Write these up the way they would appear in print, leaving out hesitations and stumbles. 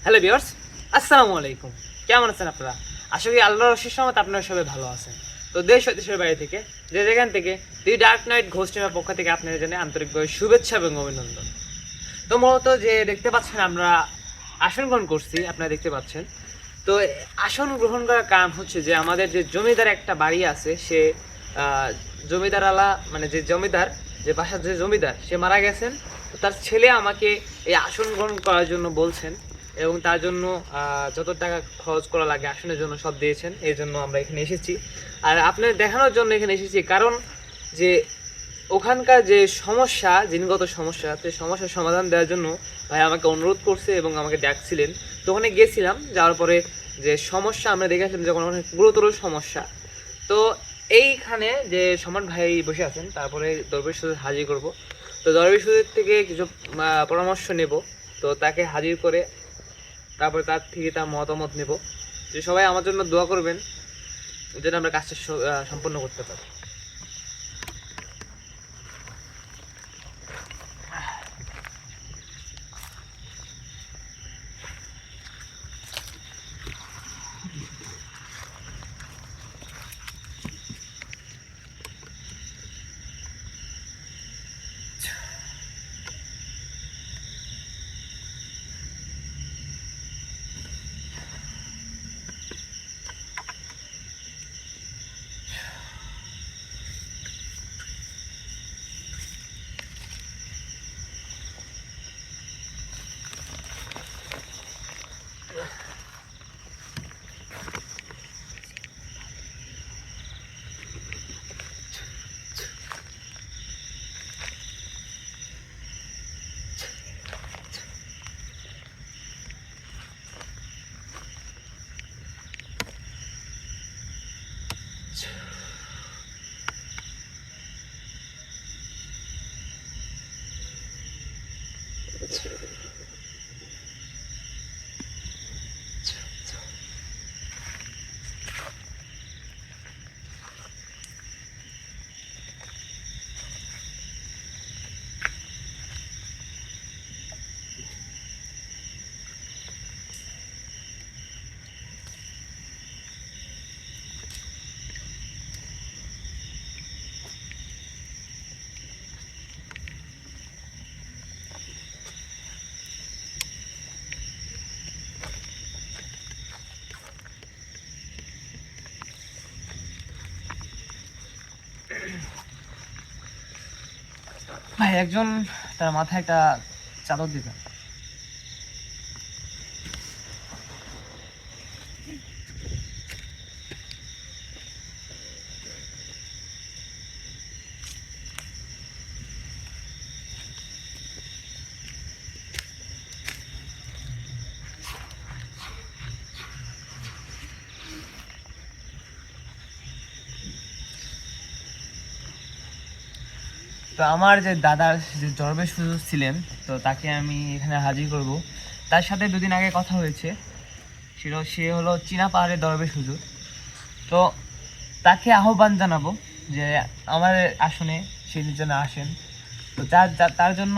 Hello viewers, আসসালামু আলাইকুম। কেমন আছেন আপনারা? আশা করি আল্লাহর অশেষ রহমতে আপনারা সবাই ভালো আছেন। তো দেশ ও দেশের বাইরে থেকে যে যেখান থেকে দি ডার্ক নাইট ঘোস্ট টিমের পক্ষ থেকে আপনাদের জানাই আন্তরিকভাবে শুভেচ্ছা এবং অভিনন্দন। তো মূলত যে দেখতে পাচ্ছেন আমরা আসন গ্রহণ করছি, আপনারা দেখতে পাচ্ছেন। তো আসন গ্রহণ করার কারণ হচ্ছে যে আমাদের যে জমিদার একটা বাড়ি আছে, সে জমিদার আলা মানে যে জমিদার, যে বাসার যে জমিদার, সে মারা গেছেন। তো তার ছেলে আমাকে এই আসন গ্রহণ করার জন্য বলছেন এবং তার জন্য যত টাকা খরচ করা লাগে আসনের জন্য সব দিয়েছেন। এই জন্য আমরা এখানে এসেছি আর আপনাদের দেখানোর জন্য এখানে এসেছি, কারণ যে ওখানকার যে সমস্যা, জিনগত সমস্যা, সেই সমস্যার সমাধান দেওয়ার জন্য ভাই আমাকে অনুরোধ করছে এবং আমাকে ডাকছিলেন। তো ওখানে গেছিলাম, যাওয়ার পরে যে সমস্যা আমরা দেখেছিলাম, যখন অনেক গুরুতর সমস্যা। তো এইখানে যে সমান ভাই বসে আছেন, তারপরে দরবেশ হুজুর হাজির করব। তো দরবেশ হুজুর থেকে কিছু পরামর্শ নেব। তো তাকে হাজির করে তারপরে তার থেকে তার মতামত নেব। যে সবাই আমার জন্য দোয়া করবেন যেন আমরা কাজটা সম্পন্ন করতে পারি। ভাই একজন তার মাথায় একটা চাদর দিতেন। তো আমার যে দাদার যে দরবেশ হুজুর ছিলেন, তো তাকে আমি এখানে হাজির করব। তার সাথে দুদিন আগে কথা হয়েছে, সে হলো চীনা পাহাড়ের দরবেশ হুজুর। তো তাকে আহ্বান জানাবো যে আমার আসনে সে যেন আসেন। তো তার জন্য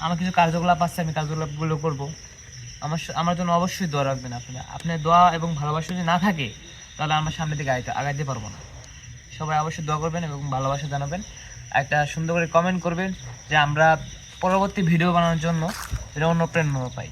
আমার কিছু কার্যকলাপ আছে, আমি কার্যকলাপগুলো করবো। আমার জন্য অবশ্যই দোয়া রাখবেন আপনারা। আপনার দোয়া এবং ভালোবাসা যদি না থাকে, তাহলে আমরা সামনের দিকে আগাইতে পারবো না। সবাই অবশ্যই দোয়া করবেন এবং ভালোবাসা জানাবেন। একটা সুন্দর করে কমেন্ট করবেন যে আমরা পরবর্তী ভিডিও বানানোর জন্য যেন অনুপ্রেরণা পাই।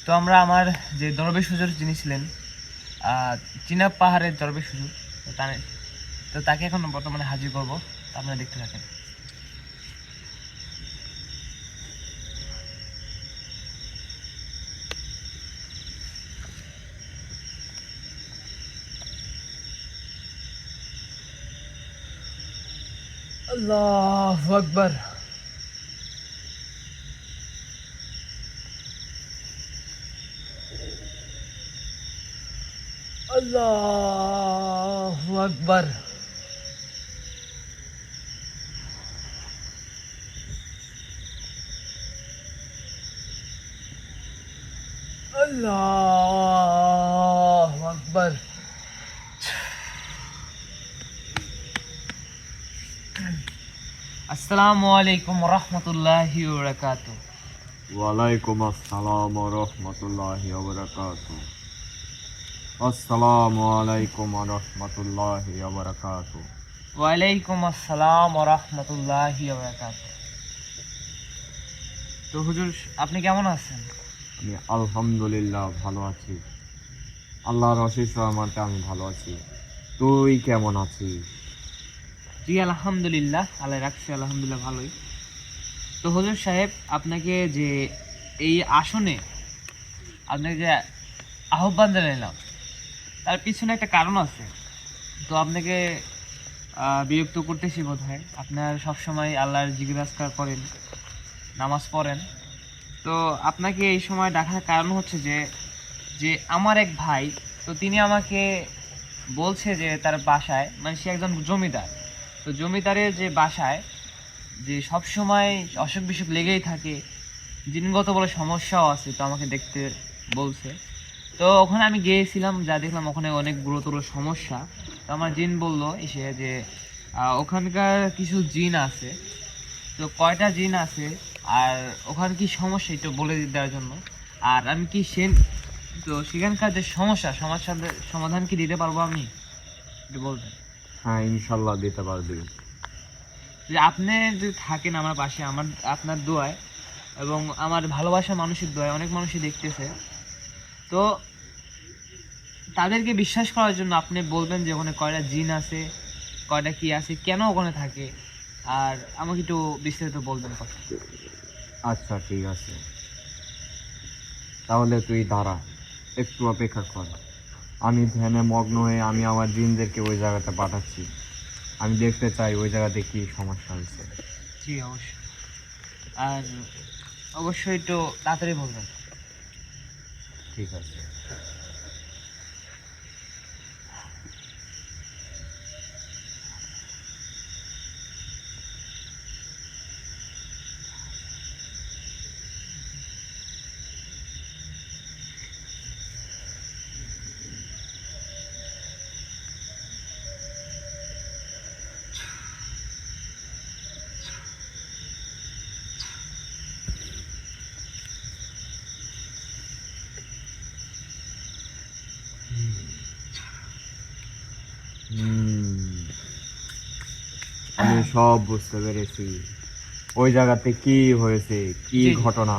তো আমরা আমার যে দরবেশ হুজুর যিনি ছিলেন চীনা পাহাড়ের দরবেশ হুজুর, তো তাকে এখন বর্তমানে হাজির করবো, আপনারা দেখতে থাকেন। আল্লাহু আকবার। আল্লাহু আকবার। আল্লাহু আকবার। আসসালামু আলাইকুম রহমতুল্লাহি ওয়া বারাকাতুহু। ওয়ালাইকুম আসসালাম ওয়া রাহমাতুল্লাহি ওয়া বারাকাতুহু। আসসালামু আলাইকুম ওয়া রাহমাতুল্লাহি ওয়া বারাকাতুহু। ওয়ালাইকুম আসসালাম ওয়া রাহমাতুল্লাহি ওয়া বারাকাতুহু। তো হুজুর, আপনি কেমন আছেন? আমি আলহামদুলিল্লাহ ভালো আছি, আল্লাহর অশেষ রহমতে আমি ভালো আছি। তুই কেমন আছিস? জি আলহামদুলিল্লাহ, আল্লাহ রাখছে, আলহামদুলিল্লাহ ভালোই। তো হুজুর সাহেব, আপনাকে যে এই আসনে আপনাকে যে আহ্বান জানালাম, তার পিছনে একটা কারণ আছে। তো আপনাকে বিরক্ত করতেছি বোধ হয়। আপনার সবসময় আল্লাহর জিজ্ঞাসা করেন, নামাজ পড়েন। তো আপনাকে এই সময় ডাকার কারণ হচ্ছে যে যে আমার এক ভাই, তো তিনি আমাকে বলছে যে তার বাসায়, মানে সে একজন জমিদার, তো জমিদারের যে বাসায় যে সব সময় অসুখ বিসুখ লেগেই থাকে, জিনগত বলে সমস্যাও আছে, তো আমাকে দেখতে বলছে। তো ওখানে আমি গিয়েছিলাম, যা দেখলাম ওখানে অনেক গুরুতর সমস্যা। তো আমার জিন বলল এসে যে ওখানকার কিছু জিন আছে, তো কয়টা জিন আছে আর ওখানে কি সমস্যা একটু বলে দেওয়ার জন্য। আর আমি কি তো সেখানকার যে সমস্যার সমাধান কি দিতে পারবো আমি, একটু বলবেন? হ্যাঁ, ইনশাল্লাহ দিতে পারবি। যে আপনি যদি থাকেন আমার পাশে, আপনার দোয়ায় এবং আমার ভালোবাসার মানুষের দোয়ায় অনেক মানুষই দেখতেছে, তো তাদেরকে বিশ্বাস করার জন্য আপনি বলবেন যে ওখানে কয়টা জিন আছে, কয়টা কি আছে, কেন ওখানে থাকে, আর আমাকে একটু বিস্তারিত বলবেন কথা। আচ্ছা, ঠিক আছে, তাহলে তুই দাঁড়া, একটু অপেক্ষা কর। আমি ধ্যানে মগ্ন হয়ে আমি আমার জিনদেরকে ওই জায়গাতে পাঠাচ্ছি। আমি দেখতে চাই ওই জায়গাতে কি সমস্যা হয়েছে। জি অবশ্যই, আর অবশ্যই একটু তাড়াতাড়ি বলবেন। ঠিক আছে। আমি সব বুঝতে পেরেছি, ওই জায়গাতে কি হয়েছে, কি জি। ঘটনা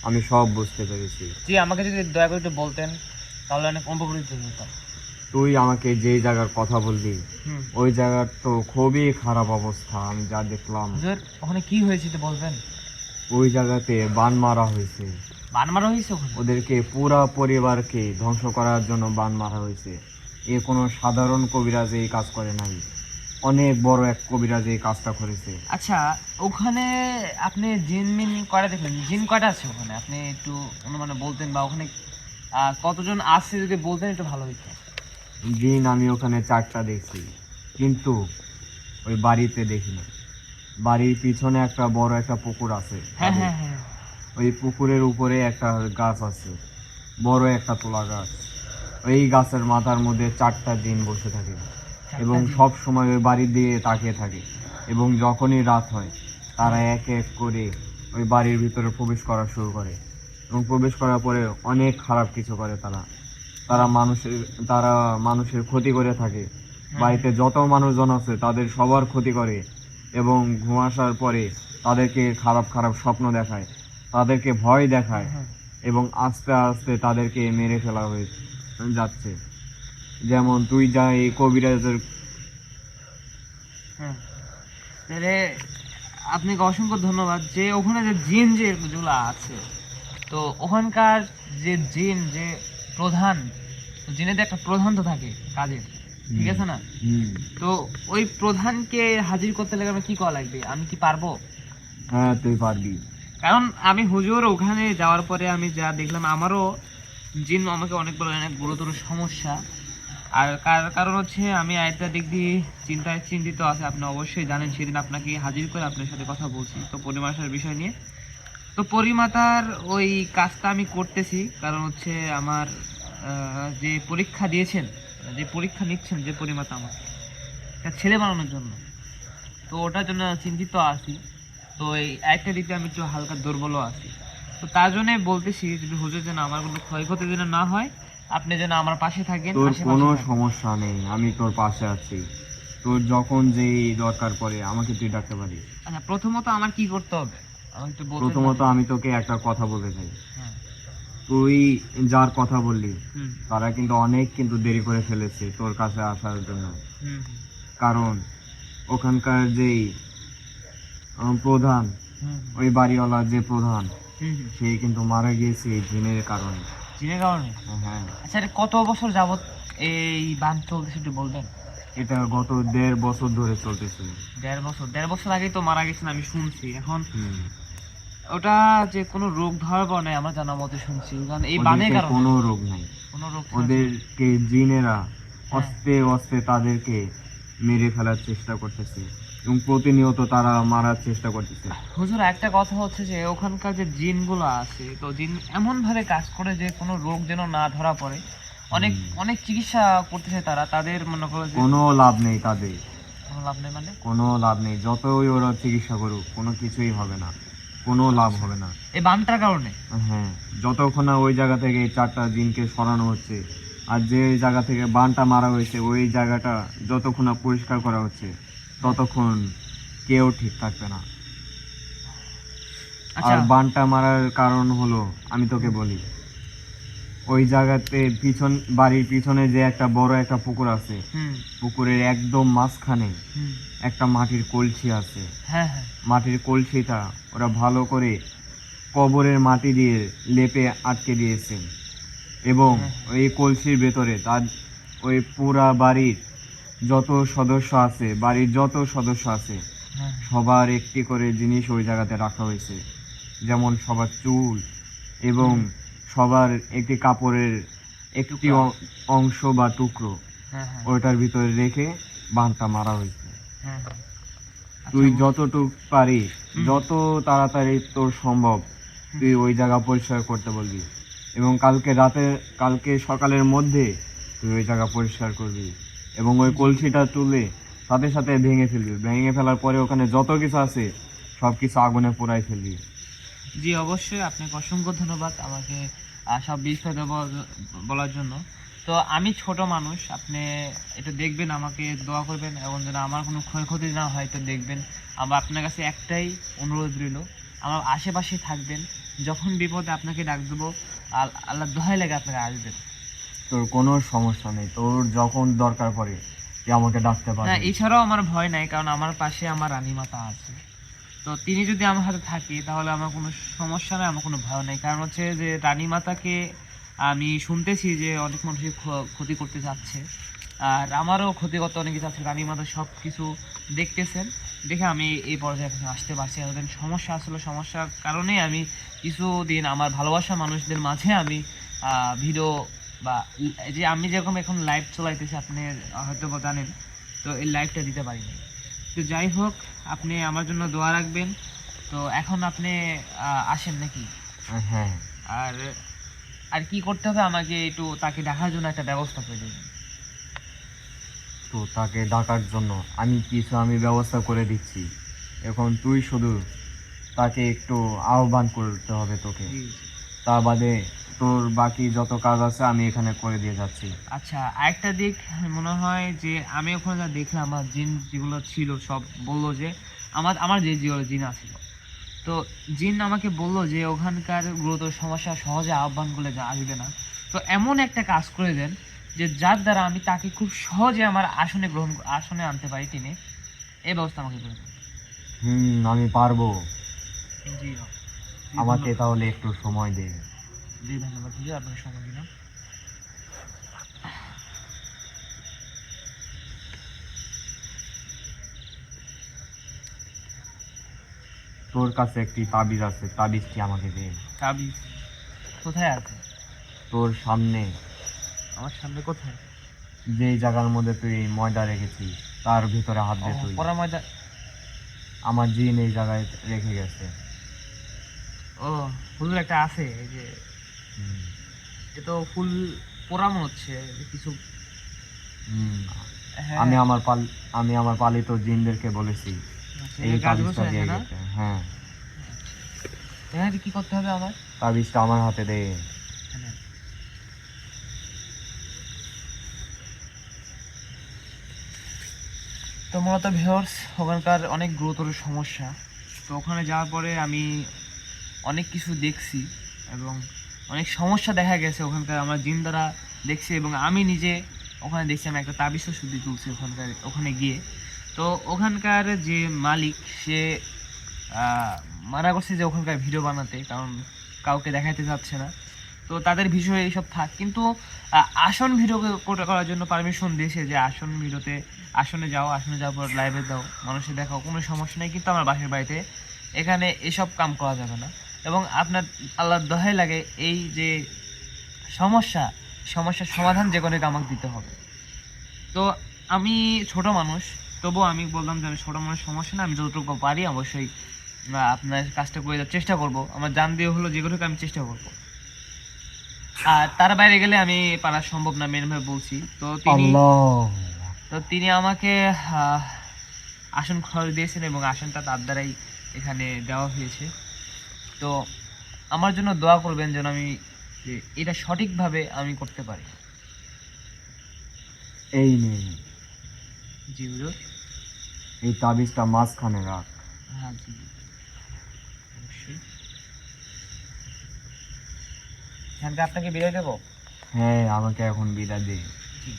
আমি সব বুঝতে পেরেছি। জি, আমাকে যদি দয়া করে একটু বলতেন তাহলে অনেক উপকৃত হতাম। তুই আমাকে যেই জায়গার কথা বললি, হুম। ওই জায়গার তো খুবই খারাপ অবস্থা। আমি যা দেখলাম, হুজুর, ওখানে কি হয়েছে একটু বলবেন? ওই জায়গাতে বান মারা হয়েছে। বান মারা হয়েছে ওখানে? ওদেরকে পুরা পরিবারকে ধ্বংস করার জন্য বান মারা হয়েছে। এ কোনো সাধারণ কবিরাজ এই কাজ করে নাই, অনেক বড় এক কবিরাজ এই কাজটা করেছে। আচ্ছা, ওখানে আপনি জিন মিন কয়টা দেখলেন? জিন কয়টা আছে ওখানে, আপনি একটু অনুমানে বলতেন, বা ওখানে কতজন আছে যদি বলতেন একটু ভালো হতো। জিন আমি ওখানে 4টা দেখছি, কিন্তু ওই বাড়িতে দেখিনি। বাড়ির পিছনে একটা বড় একটা পুকুর আছে, হ্যাঁ হ্যাঁ হ্যাঁ। ওই পুকুরের উপরে একটা গাছ আছে, বড় একটা তুলা গাছ। ওই গাছের মাথার মধ্যে 4টা জিন বসে থাকে এবং সব সময় ওই বাড়ির দিকে তাকিয়ে থাকে। এবং যখনই রাত হয়, তারা এক এক করে ওই বাড়ির ভিতরে প্রবেশ করা শুরু করে এবং প্রবেশ করার পরে অনেক খারাপ কিছু করে। তারা তারা মানুষের তারা মানুষের ক্ষতি করে থাকে। বাড়িতে যত মানুষজন আছে তাদের সবার ক্ষতি করে এবং ঘুম আসার পরে তাদেরকে খারাপ খারাপ স্বপ্ন দেখায়, তাদেরকে ভয় দেখায় এবং আস্তে আস্তে তাদেরকে মেরে ফেলা হয়ে যাচ্ছে। যেমন তুই যা এই কবিরাজের হ্যাঁ, তাহলে আপনাকে অসংখ্য ধন্যবাদ। যে ওখানে যে জিন যেগুলো আছে, তো ওখানকার যে জিন যে প্রধান, জিনেদের একটা প্রধান তো থাকে কাজের, ঠিক আছে না? হুম, তো ওই প্রধানকে হাজির করতে লাগলে আমার কি করা লাগবে? আমি কি পারবো? হ্যাঁ তুই পারবি। কারণ আমি হুজুর ওখানে যাওয়ার পরে আমি যা দেখলাম, আমারও জিন আমাকে অনেক বড় অনেক গুরুতর সমস্যা। আর কারণ হচ্ছে আমি আরেকটা দিক দিয়ে চিন্তিত আছে। আপনি অবশ্যই জানেন, সেদিন আপনাকে হাজির করে আপনার সাথে কথা বলছি তো পরিমাশার বিষয় নিয়ে। তো পরিমাতার ওই কাজটা আমি করতেছি, কারণ হচ্ছে আমার যে পরীক্ষা দিয়েছেন, যে পরীক্ষা নিচ্ছেন যে পরিমাতা আমাকে একটা ছেলে বানানোর জন্য, তো ওটার জন্য চিন্তিত আছি। তো এই একটা দিকে আমি একটু হালকা দুর্বলও আছি। তো তার জন্য বলতেছি, যদি হুজুর যেন আমার কোনো ক্ষয়ক্ষতি যেন না হয়, আপনি যেন আমার পাশে থাকেন, তোর আশেপাশে কোনো থাকেন। সমস্যা নেই, আমি তোর পাশে আছি। তোর যখন যেই দরকার পড়ে আমাকে তুই ডাকতে পারিস। আচ্ছা, প্রথমত আমার কি করতে হবে আমাকে একটু বলতে প্রথমত পারেন? আমি তোকে একটা কথা বলতে চাই। হ্যাঁ। তুই যার কথা বললি হুম তারা কিন্তু অনেক দেরি করে ফেলেছে তোর কাছে আসার জন্য। হুম কারণ ওখানকার যেই প্রধান, হুম ওই বাড়িওয়ালা যে প্রধান, হুম হুম। সে কিন্তু মারা গিয়েছে এই জিনের কারণে। জিনের কারণে? হ্যাঁ, আচ্ছা, এটা কত বছর যাবত এই বাঁধ চলতেছে একটু বলবেন? এটা গত 1.5 বছর ধরে চলতেছে। 1.5 বছর? 1.5 বছর আগেই তো মারা গেছেন আমি শুনছি। এখন হুম। ওটা যে কোনো রোগ ধরার পর নাই আমার জানা মতে শুনছি, কারণ এই বানের ওদেরকে কারণে। কোনো রোগ নাই। কোনো রোগ ছাড়া ছিল। ওদেরকে জিনেরা হ্যাঁ। অস্তে অস্তে তাদেরকে মেরে ফেলার চেষ্টা করতেছে এবং প্রতিনিয়ত তারা মারার চেষ্টা করতেছে। হুজুর, একটা কথা হচ্ছে যে ওখানকার যে জিনগুলো আছে, তো জিন এমন ভাবে কাজ করে যে কোনো রোগ যেন না ধরা পড়ে। অনেক অনেক চিকিৎসা করতেছে তারা, তাদের মনে করো যে কোনো লাভ নেই তাদের, কোনো লাভ নেই মানে? কোনো লাভ নেই। যতই ওরা চিকিৎসা করুক কোনো কিছুই হবে না, কোনো লাভ হবে না। এই বানটার কারণে? হ্যাঁ, যতক্ষণ না ওই জায়গা থেকে এই 4টা জিনকে সরানো হচ্ছে, আর যে জায়গা থেকে বানটা মারা হয়েছে ওই জায়গাটা যতক্ষণ না পরিষ্কার করা হচ্ছে, ততক্ষণ কেউ ঠিক থাকবে না। আচ্ছা। আর বানটা মারার কারণ হলো, আমি তোকে বলি, ওই জায়গাতে বাড়ির পিছনে যে একটা বড় একটা পুকুর আছে, হুম পুকুরের একদম মাঝখানে হুম। একটা মাটির কলসি আছে। হ্যাঁ হ্যাঁ। মাটির কলসিটা ওরা ভালো করে কবরের মাটি দিয়ে লেপে আটকে দিয়েছে এবং ওই কলসির ভেতরে তার ওই পুরা বাড়ির যত সদস্য আছে হ্যাঁ। সবার একটি করে জিনিস ওই জায়গাতে রাখা হয়েছে। যেমন সবার চুল এবং সবার একটি কাপড়ের একটি টুকরা। অংশ বা টুকরো হ্যাঁ হ্যাঁ ওইটার ভিতরে রেখে বানটা মারা হয়েছে। হ্যাঁ হ্যাঁ। তুই আচ্ছা, যতটুক পারিস, যত তাড়াতাড়ি তোর সম্ভব তুই ওই জায়গা পরিষ্কার করতে বলবি এবং কালকে সকালের মধ্যে তুই ওই জায়গা পরিষ্কার করবি এবং ওই কলসিটা তুলে সাথে সাথে ভেঙে ফেলবি। ভেঙে ফেলার পরে ওখানে যত কিছু আছে সব কিছু আগুনে পোড়াই ফেলবি। জি অবশ্যই, আপনাকে অসংখ্য ধন্যবাদ আমাকে সব বিস্তারিত বলার জন্য। তো আমি ছোট মানুষ, আপনি একটু দেখবেন, আমাকে দোয়া করবেন এবং যেন আমার কোনো ক্ষয়ক্ষতি না হয় তো দেখবেন। আমার আপনার কাছে একটাই অনুরোধ রইল, আমার আশেপাশে থাকবেন, যখন বিপদে আপনাকে ডাক দেবো, আল্লাহ দোহাই লাগে আপনাকে আসবেন। তোর কোনো সমস্যা নেই, তোর যখন দরকার পড়ে তুই আমাকে ডাকতে না, পারবি। এছাড়াও আমার ভয় নাই, কারণ আমার পাশে আমার রানীমাতা আছে। তো তিনি যদি আমার হাতে থাকে তাহলে আমার কোনো সমস্যা নেই, আমার কোনো ভয় নেই। কারণ হচ্ছে যে রানীমাতাকে আমি শুনতেছি যে অনেক মানুষই ক্ষতি করতে যাচ্ছে, আর আমারও ক্ষতি করতে অনেক কিছু আছে। রানীমাতা সব কিছু দেখতেছেন, দেখে আমি এই পর্যায়ে এখন আসতে পারছি। এতদিন সমস্যা আসলে, সমস্যার কারণে আমি কিছুদিন আমার ভালোবাসার মানুষদের মাঝে আমি ভিডিও বা এই যে আমি যেরকম এখন লাইভ চলাইতেছি, আপনি হয়তো বা জানেন, তো এই লাইভটা দিতে পারিনি। তো যাই হোক, আপনি আমার জন্য দোয়া রাখবেন। তো এখন আপনি আসেন নাকি? হ্যাঁ, আর আর কি করতে হবে, আমাকে একটু তাকে দেখার জন্য একটা ব্যবস্থা করে দেবেন। তো তাকে ডাকার জন্য আমি ব্যবস্থা করে দিচ্ছি। এখন তুই শুধু তাকে একটু আহ্বান করতে হবে তোকে। জি। তা বাদে তোর বাকি যত কাজ আছে আমি এখানে করে দিয়ে যাচ্ছি। আচ্ছা, আরেকটা দিক মনে হয় যে আমি ওখানে যা দেখলাম, আমার জিন যেগুলো ছিল সব বললো যে আমার আমার যে যেগুলো জিন আছিল, তো তো জিন আমাকে বললো যে ওখানকার গুরুতর সমস্যা সহজে আহ্বান করলে আসবে না, তো এমন একটা কাজ করে দেন যে যার দ্বারা আমি তাকে খুব সহজে আমার আসনে আনতে পারি টেনে, এই ব্যবস্থা আমাকে করে দেন। আমি পারবো। জি আমাকে তাহলে একটু সময় দে। জি ধন্যবাদ, জি আপনাকে সময় দিলাম। তোর কাছে একটি তাবিজ আছে, তাবিজটি আমাকে দে। তাবিজ কোথায় আছে? তোর সামনে, আমার সামনে কোথায়? যেই জায়গার মধ্যে তুই ময়দা রেখেছিস তার ভিতরে হাত দে তুই। পরা ময়দা? আমার জিন এই জায়গায় রেখে গেছে। ও হুজুর একটা আছে, এই যে হুম, এ তো ফুল পোড়া মনে হচ্ছে কিছু। হুম। হ্যাঁ, আমি আমার পালিত জিনদেরকে বলেছি আচ্ছা, এই এটা গাছ তাবিজটা বসে আছে দিয়ে না? গেছে। হ্যাঁ, হ্যাঁ, কি করতে হবে আমার? তাবিজটা আমার হাতে দে। হ্যাঁ। তো মূলত ভিউয়ার্স, ওখানকার অনেক গুরুতর সমস্যা। তো ওখানে যাওয়ার পরে আমি অনেক কিছু দেখছি এবং অনেক সমস্যা দেখা গেছে ওখানকার, আমার জিন দ্বারা দেখছি এবং আমি নিজে ওখানে দেখছি। আমি একটা তাবিজও শুদ্ধি তুলছি ওখানে গিয়ে। তো ওখানকার যে মালিক, সে মানা করছে যে ওখানকার ভিডিও বানাতে, কারণ কাউকে দেখাতে যাচ্ছে না। তো তাদের বিষয়ে এইসব থাক, কিন্তু আসন ভিডিও করার জন্য পারমিশন দিয়েছে যে আসনে যাও, আসনে যাওয়ার পর লাইভে দাও, মানুষের দেখাও, কোনো সমস্যা নেই। কিন্তু আমার বাসার বাড়িতে এখানে এসব কাম করা যাবে না। এবং আপনার আল্লাহর দোহাই লাগে, এই যে সমস্যার সমাধান যে কোনো আমাকে দিতে হবে। তো আমি ছোট মানুষ, তবুও আমি বললাম যে আমি ছোট মানুষ, সমস্যা না, আমি যতটুকু পারি অবশ্যই আপনার কাজটা করে দেওয়ার চেষ্টা করব। আমার জান দিয়ে হলো যেগুলো আমি চেষ্টা করব। আর তার বাইরে গেলে আমি পারা সম্ভব না, মেনভাবে বলছি। তো তিনি আমাকে আহ, আসন খরচ দিয়েছেন এবং আসনটা তার দ্বারাই এখানে দেওয়া হয়েছে। তো আমার জন্য দোয়া করবেন যেন আমি যে এটা সঠিকভাবে আমি করতে পারি। এই নে, জি হুজুর। এই তাবিজটা মাঝখানে রাখ। হ্যাঁ জি, অবশ্যই। এখান থেকে আপনাকে বিদায় দেবো? হ্যাঁ, আমাকে এখন বিদায় দে। জি।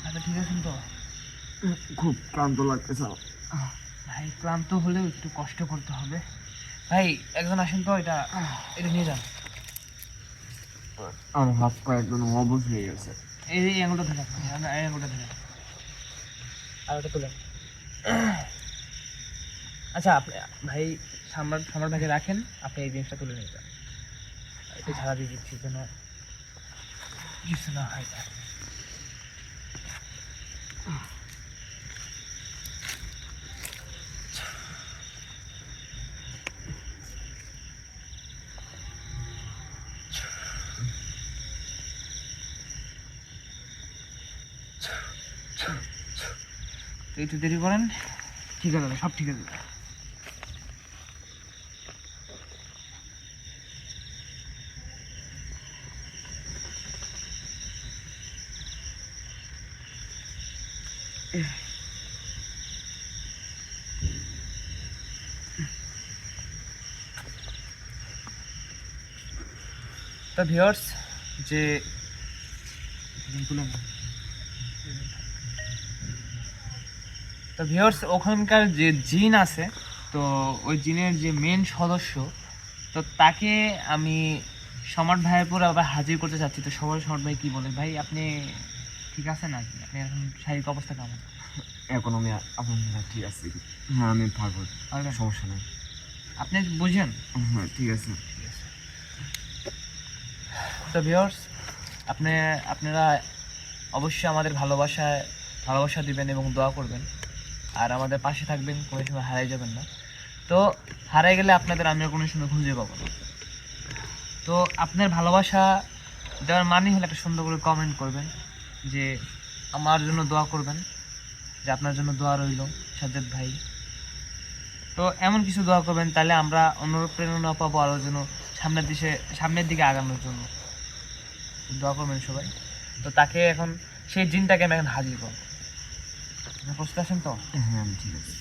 আচ্ছা, ঠিক আছেন তো? খুব ক্লান্ত লাগতেছে। ভাই ক্লান্ত হলেও একটু কষ্ট করতে হবে। ভাই একজন আসেন তো, এটা এটা নিয়ে যান। আমার হাত পা একদম অবশ হয়ে গেছে। এই আঙুলটা ধরে রাখুন, এই আঙুলটা ধরে রাখুন। আর ওটা তুলেন। আচ্ছা, আপনি ভাই সামনের ভাগে রাখেন, আপনি এই জিনিসটা তুলে নিয়ে যান। একটু ঝাড়া দিয়ে দিচ্ছি যেন কিছু না হয়। তো একটু দেরি করেন, ঠিক আছে, সব ঠিক আছে। তো ভিউয়ার্স, যে তুলে নিন। তো ভিউয়ার্স, ওখানকার যে জিন আছে, তো ওই জিনের যে মেন সদস্য, তো তাকে আমি সম্রাট ভাইয়ের পরে আবার হাজির করতে চাচ্ছি। তো সম্রাট ভাই কি বলে? ভাই আপনি ঠিক আছে নাকি? আপনি এখন শারীরিক অবস্থা কেমন? এখন আমি আপনার ঠিক আছে। হ্যাঁ, আমি পারবো, পারবেন? সমস্যা নেই। আপনি বুঝেন? হ্যাঁ, ঠিক আছে। ঠিক আছে। তো ভিউয়ার্স, আপনারা অবশ্যই আমাদের ভালোবাসায় ভালোবাসা দিবেন এবং দোয়া করবেন, আর আমাদের পাশে থাকবেন, কোনো সময় হারাই যাবেন না। তো হারাই গেলে আপনাদের আমি আর কোনো সময় খুঁজে পাবো না। তো আপনার ভালোবাসা দেওয়ার মানে হলো একটা সুন্দর করে কমেন্ট করবেন যে আমার জন্য দোয়া করবেন, যে আপনার জন্য দোয়া রইল সাজ্জাদ ভাই। তো এমন কিছু দোয়া করবেন, তাহলে আমরা অনুপ্রেরণা পাবো আরও যেন সামনের দিকে আগানোর জন্য। দোয়া করবেন সবাই। তো তাকে এখন সেই জিনটাকে আমি এখন হাজির করবো। আপনি প্রস্তুত আছেন তো? হ্যাঁ ঠিক আছে।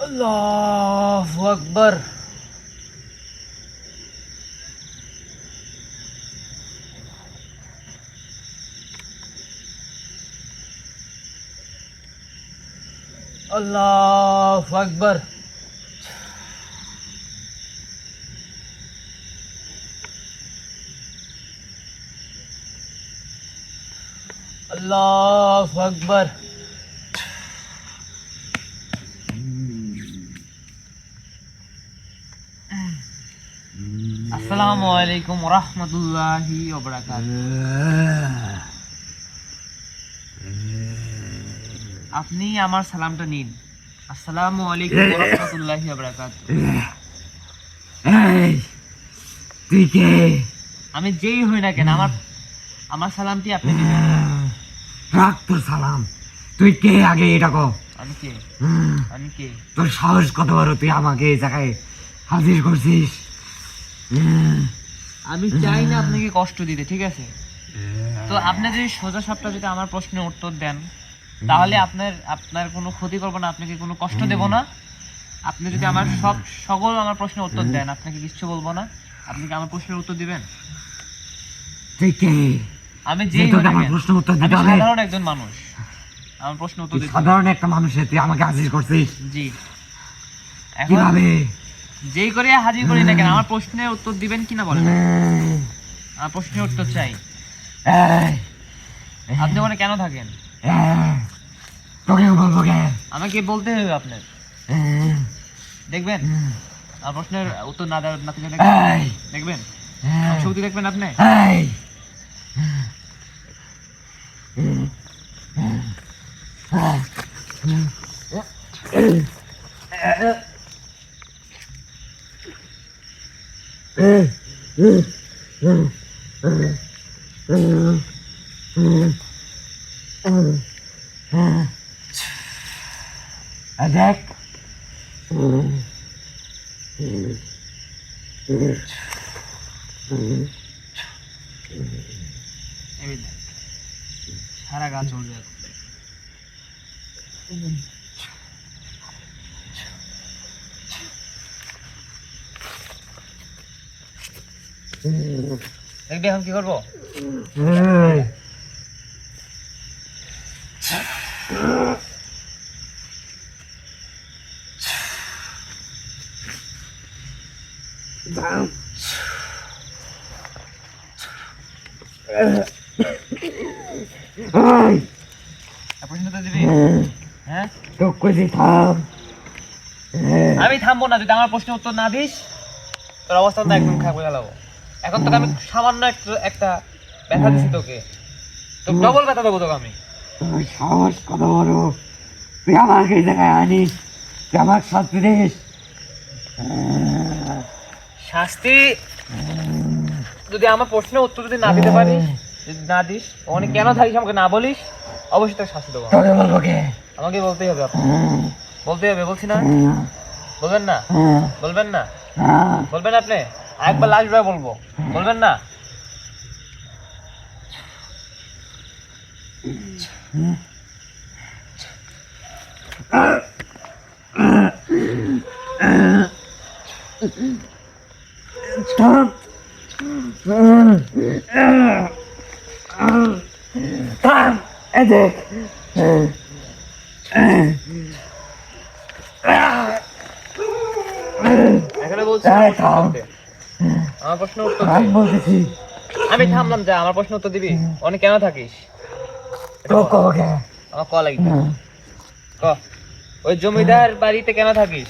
আল্লাহু আকবার। আল্লাহু আকবার। আল্লাহু আকবার। আসসালামু আলাইকুম ওয়া রাহমাতুল্লাহি ওয়া বারাকাতুহু। আপনি আমার সালামটা নিন। আসসালামু আলাইকুম ওয়া রাহমাতুল্লাহি ওয়া বারাকাতুহু। এই তুই কে? আমি যেই হই না কেন, আমার সালামটি আপনি নিন। রাখ তোর সালাম। তুই কে আগে এটা কর। আমি কে? আমি কে? তোর সাহস কত বড়, তুই আমাকে এই জায়গায় হাজির করছিস? আমি চাই না আপনাকে কষ্ট দিতে, ঠিক আছে? তো আপনি যদি সোজা সাপটা যদি আমার প্রশ্নের উত্তর দেন, তাহলে আপনার কোনো ক্ষতি করবো না, আপনাকে কোনো কষ্ট দেব না। আপনি যদি আমার সকল আমার প্রশ্নের উত্তর দেন, আপনাকে কিচ্ছু বলবো না। আপনি কি আমার প্রশ্নের উত্তর দিবেন? তুই কে? আমি যেই তোকে আমার প্রশ্নের উত্তর দিতে হবে। সাধারণ একজন মানুষ, আমার প্রশ্ন উত্তর দিতে হবে। সাধারণ একটা মানুষের তুই আমাকে হাজির করছিস? জি। এখন কিভাবে? যেই করে হাজির করি না কেন, আমার প্রশ্নের উত্তর দিবেন কিনা বলেন? আমার প্রশ্নের উত্তর চাই। আপনি ওখানে কেন থাকেন? তোকে বলবো কে? আমাকে বলতে হবে আপনার। দেখবেন আমার প্রশ্নের উত্তর না দেওয়ার না থেকে দেখবেন শক্তি দেখবেন আপনি। দেখ সারা গা চলবে। দেখবি এখন কি করবো? প্রশ্ন তো দিবি? হ্যাঁ, আমি থামবো না যদি আমার প্রশ্নের উত্তর না দিস। তোর অবস্থা তো একদম খারাপ হয়ে গেল। এখন তোকে আমি সামান্য একটা ব্যথা দিছি তোকে, তো ডবল ব্যথা দেবো তোকে আমি। তোর সাহস কত বড়, তুই আমাকে এই জায়গায় আনিস, তুই আমার শাস্তি দিস। শাস্তি যদি আমার প্রশ্নের উত্তর যদি না দিতে পারিস, যদি না দিস, ওখানে কেন থাকিস আমাকে না বলিস, অবশ্যই তোকে শাস্তি দেবো। তোকে বলবো কে? আমাকে বলতেই হবে, বলতে হবে, বলছি না? বলবেন না? বলবেন না? বলবেন আপনি? একবার লাস্ট বার বলবো, বলবেন না? দেখ, এখানে বলছি এই থাম। আমার প্রশ্ন উত্তর দে। আমি বলতেছি, আমি থামলাম, যা আমার প্রশ্ন উত্তর দিবি। অনেক কেন থাকিস? তো কবো কে? আমার ক লাগবে, ক। ওই জমিদার বাড়িতে কেন থাকিস?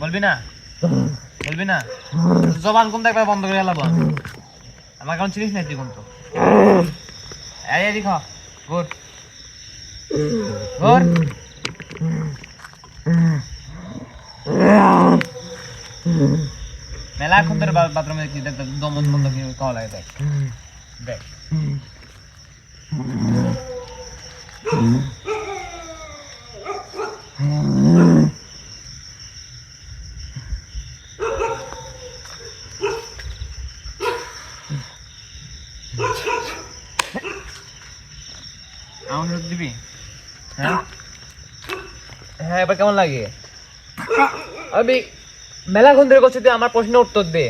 বলবি না? বলবি না? জবান কোন একবার বন্ধ করে এলাম। আমার কারণ চিনিস না তুই কোন তো। এই এদিক হ, গুড গুড। মেলা এখন তোর বাথরুমে কি দেখ, দমন বন্ধ কি কওয়া লাগে দেখ দেখ। আমার উত্তর দিবি? হ্যাঁ হ্যাঁ, এবার কেমন লাগে? আমি মেলাক্ষণ ধরে করছি, তুই আমার প্রশ্নের উত্তর দে।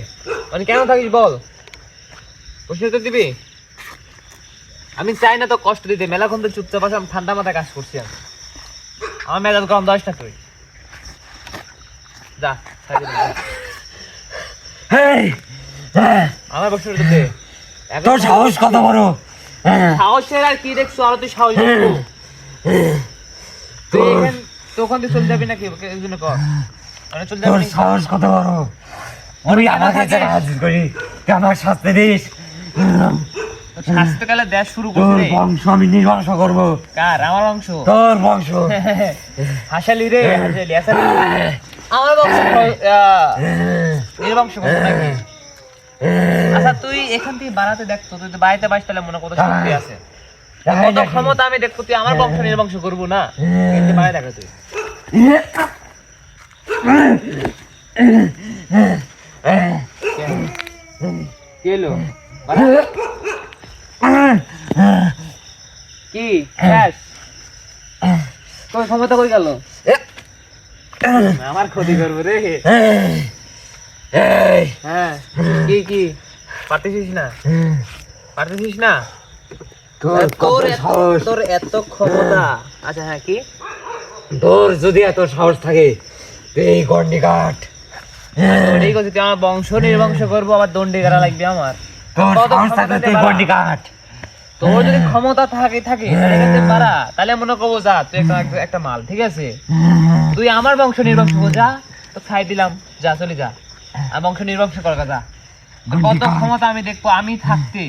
মানে কেন থাকিস বল, প্রশ্নের উত্তর দিবি? আমি চাই না তো কষ্ট দিতে, মেলাক্ষণ ধরে চুপচাপ আছে, আমি ঠান্ডা মাথায় কাজ করছি। আমি আমার মেজাজ গরম 10টা, তুই যা ছাড়ি দে, যা। আমার প্রশ্নের উত্তর দে। এখন তোর সাহস কত বড়? সাহসের আর কি দেখছো? আরো তুই সাহস দেখবো? তুই ওখান থেকে চলে যাবি নাকি? এই জন্য কর, মানে চলে যাবি তোর নাকি? সাহস কত বড়? আমি আমাকে এই জায়গায় হাজির করি, তুই আমার শাস্তি দিস। শাস্তিকালে দেশ শুরু তোর করছে রে। বংশ আমি নির্বংশ করবো, কার? আমার অংশ? তোর বংশ। হাসালি রে, হাসালি হাসালি। আমার বংশ নির্বংশ করবো নাকি? আচ্ছা তুই এখান থেকে বাড়াতে দেখতো, তুই তো বাড়িতে পাইস, তাহলে মনে কত শক্তি আছে, কত ক্ষমতা আমি দেখবো। তুই আমার বংশ নির্বংশ করবো না, কিন্তু বাড়ায় দেখা তুই। কি এলো? কি শেষ? তোর ক্ষমতা কই গেল? আমার ক্ষতি করবো রে। হ্যাঁ, কি কি পারতেছিস না? পারতেছিস না? তোর এত ক্ষমতা। আচ্ছা হ্যাঁ, কি? তোর যদি এত সাহস থাকে, তুই এই গন্ডি কাঠ। ওটাই করছি, তুই আমার বংশ নির্বংশ করবো, আবার দণ্ডি করা লাগবে আমার। তোর কত সাহস ক্ষমতা থাকলে দে তুই বাড়া। গন্ডি কাঠ। তোর যদি ক্ষমতা থাকে তাহলে কিন্তু পারা, তাহলে মনে করবো যা তুই একটা মাল, ঠিক আছে? তুই আমার বংশ নির্বংশ কর, যা তো খাই দিলাম, যা চলে যা। আর বংশ নির্বংশ কর, যা। তোর কত ক্ষমতা আমি দেখবো, আমি থাকতে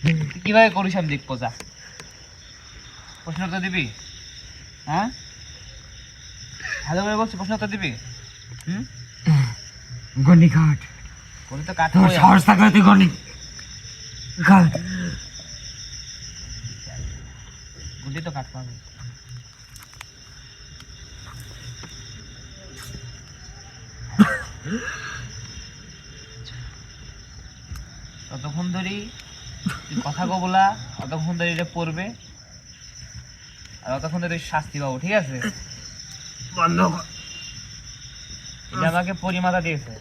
তুই কিভাবে করিস আমি দেখবো, যা। প্রশ্ন তো দিবি? হ্যাঁ, ভালো করে বলছি, প্রশ্ন তো দিবি? গন্ডি কাঠ। বলি তো কাট। তোর সাহস থাকলে তুই গন্ডি কাঠ। গুটি তো কাট পাবে। ততক্ষণ ধরে কথা বলা, ততক্ষণ ধরে এটা পড়বে, আর ততক্ষণ ধরে শাস্তি পাবো, ঠিক আছে? বন্ধ কর। এটা আমাকে পরিমাতা দিয়েছে,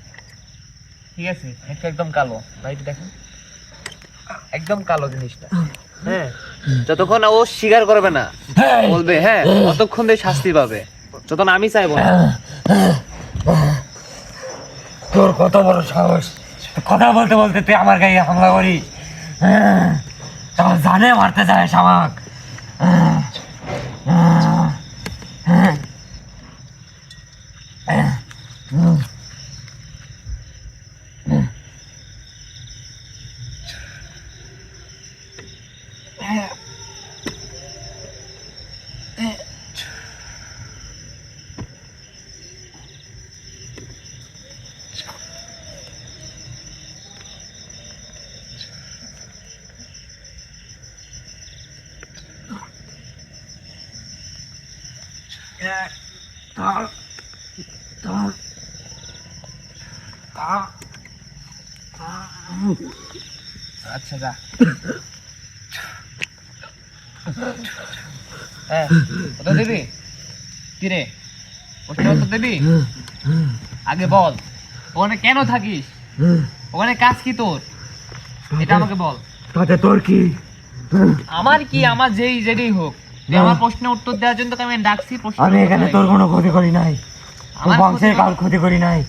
ঠিক আছে, একটু একদম কালো ভাই, একটু দেখেন একদম কালো জিনিসটা। হ্যাঁ, যতক্ষণ ও স্বীকার করবে না, বলবে হ্যাঁ, ততক্ষণ দিয়ে শাস্তি পাবে, যতক্ষণ আমি চাইবো না। তোর কত বড় সাহস, কথা বলতে বলতে তুই আমার গায়ে হামলা করিস, তাও জানে মারতে চাস আমাক। আচ্ছা যা। হ্যাঁ, উত্তর দিবি? কি রে, প্রশ্নের উত্তর দিবি? আগে বল, ওখানে কেন থাকিস? ওখানে কাজ কি তোর? এটা আমাকে বল। তাতে তোর কি? আমার কি, আমার যেই হোক, তুই আমার প্রশ্নের উত্তর দেওয়ার জন্য তোকে আমি ডাকছি। আমি এখানে তোর কোনো ক্ষতি করি নাই, তোর আমার বংশের কারোর ক্ষতি করি নাই।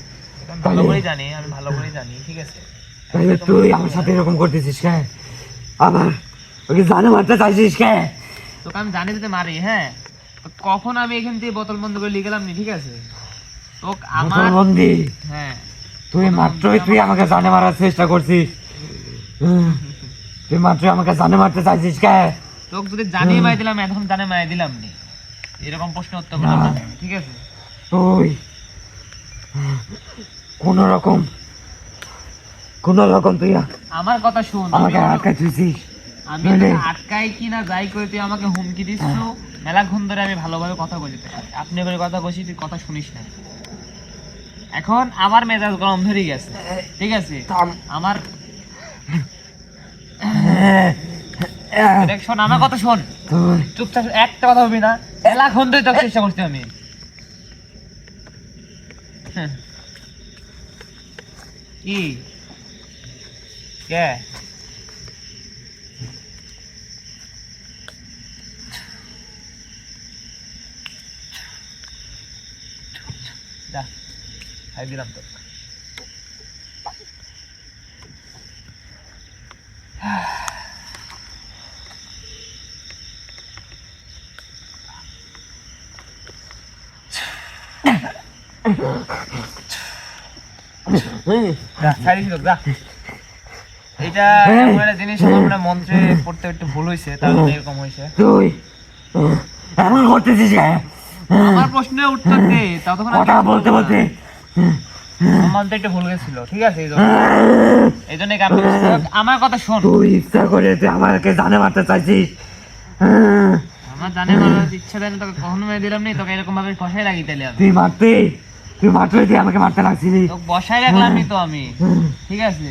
আমি ভালো করেই জানি, আমি ভালো করেই জানি, ঠিক আছে? তাহলে তুই আমার সাথে এরকম করতেছিস কেন? আবার ওকে জানে মারতে চাইছিস কেন? তোকে আমি জানি দিতে মারি, হ্যাঁ? তো কখন আমি এখান থেকে বোতল বন্ধ করে লিখে গেলাম নি, ঠিক আছে? তোকে আমার, বন্দি হ্যাঁ, তুই মাত্রই তুই আমাকে জানে মারার চেষ্টা করছিস। তুই মাত্রই আমাকে জানে মারতে চাইছিস কেন? তোকে যদি জানিয়ে মারি দিলাম, এখন জানে মারি দিলাম নি, এরকম প্রশ্ন উত্তর করলাম না, ঠিক আছে? তুই কোন রকম তুই আমার কথা শুন, আমাকে আটকা তুইছিস। আমি তোকে আটকাই কি না যাই করে, তুই আমাকে হুমকি দিচ্ছ। মেলাক্ষণ ধরে আমি ভালোভাবে কথা বলি তোর সাথে, আপনি করে কথা বলছি, তুই কথা শুনিস না। এখন আমার মেজাজ গরম ধরে গেছে, ঠিক আছে? আমার দেখ, শোন আমার কথা শোন, তুই চুপচাপ একটা কথা বলবি না। মেলাক্ষণ ধরে তোকে চেষ্টা করছি আমি। হ্যাঁ। কি কে? যা, খাই দিলাম তো। যা, ছাড়িস লোক, যা। এটা এমন একটা জিনিস, আমার মনে হয় মন্ত্রে পড়তে একটু ভুল হয়েছে, তার জন্য এরকম হয়েছে। তুই এমন করতেছিস কেন? আমার প্রশ্নের উত্তর দে, ততক্ষণ কথা বলতে বলতে আমার তো একটু ভুল গেছিল, ঠিক আছে? এই জন্য আমার কথা শোন। তুই ইচ্ছা করে তুই আমাকে জানে মারতে চাইছিস। আমার জানে মারার ইচ্ছা দেয় না, তোকে কখনো মেরে দিলাম নি, তোকে এরকম ভাবে বসাই রাখি তাহলে আমি। তুই মাত্রই তুই আমাকে মারতে লাগছিলি। তোকে বসাই রাখলাম তো আমি, ঠিক আছে?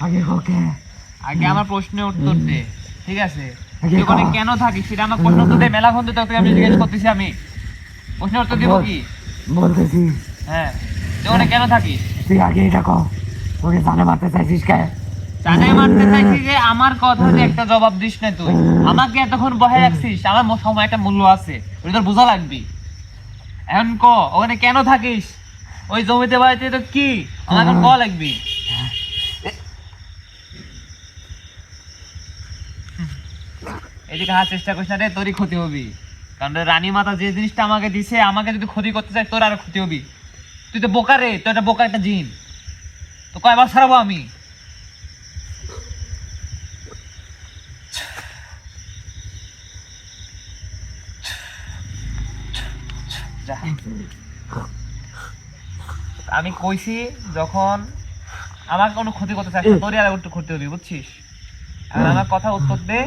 আগে ওকে আগে আমার প্রশ্নের উত্তর দে, ঠিক আছে? আগে তুই ওখানে কর। কেন থাকিস সেটা আমার প্রশ্ন উত্তর দে। মেলা ফোন তোকে আমি জিজ্ঞেস করতেছি, আমি প্রশ্নের উত্তর দিব কি? বলতেছি হ্যাঁ, তুই ওখানে কেন থাকিস? তুই আগে এটা কর, ওকে জানে মারতে চাইছিস কেন? জানে মারতে চাইছি যে আমার কথা যে একটা জবাব দিস না তুই। আমাকে এতক্ষণ বহাই রাখছিস, আমার সময় একটা মূল্য আছে, ওটা তোর বোঝা লাগবি। এখন ক, ওখানে কেন থাকিস? ওই জমিতে বাড়িতে তো কি আমার এখন ক লাগবি। এদিকে হার চেষ্টা করিস না রে, তোরই ক্ষতি হবি। কারণ রানী মাতা যে জিনিসটা আমাকে দিছে, আমাকে যদি ক্ষতি করতে চাই, তোর আরো ক্ষতি হবি। তুই তো বোকা রে, তুই একটা বোকা, একটা জিন। তো কয়বার ছাড়াবো আমি? যা। আমি কইছি যখন আমাকে কোনো ক্ষতি করতে চাস না, তোরই আর একটু ক্ষতি হবি, বুঝছিস? আর আমার কথা উত্তর দে।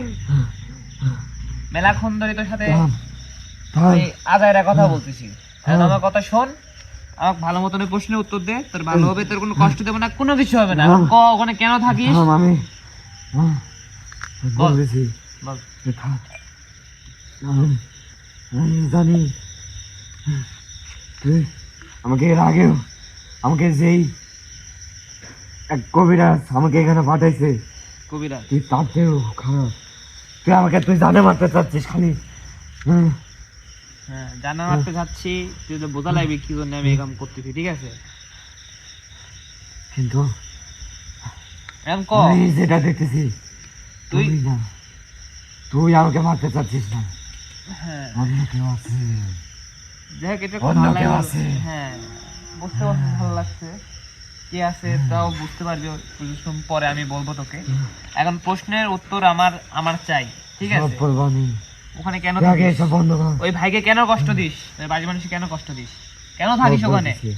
মেলাক্ষণ ধরে তোর সাথে আজাইরা কথা বলতেছি, এখন আমার কথা শোন। আমাকে ভালো মতন প্রশ্নের উত্তর দে, তোর ভালো হবে, তোর কোনো কষ্ট দেবো না, কোনো কিছু হবে না। এখন ক, ওখানে কেন থাকিস? আমি বল। বলতেছি বল। আমি জানি তুই আমাকে এর আগেও আমাকে যেই এক কবিরাজ আমাকে এখানে পাঠাইছে। কবিরাজ? তুই তার চেয়েও খারাপ। তুই জানে মারতে চাচ্ছিস খালি। হুম, হ্যাঁ, জানা মারতে যাচ্ছি, তুই তো বোঝা লাগবে কি জন্য আমি এই কাম করতেছি, ঠিক আছে? কিন্তু এখন ক, আমি যেটা দেখতেছি তুই তুই না, তুই আমাকে মারতে চাচ্ছিস না, হ্যাঁ অন্য কেউ আছে। দেখ এটা অন্য ভালো কেউ লাগলো। আছে। হ্যাঁ, বুঝতে পারছিস, ভালো লাগছে। কি আছে তাও বুঝতে পারবি কিছুক্ষণ পরে, আমি বলবো তোকে। এখন প্রশ্নের উত্তর আমার আমার চাই, ঠিক সব আছে? বলবো আমি। ওখানে কেন তুই আগে থাকিস? এসব বন্ধ কর। ওই ভাইকে কেন কষ্ট দিস? ওই বাড়ির মানুষকে কেন কষ্ট দিস? কেন থাকিস সব ওখানে? বলতেছি।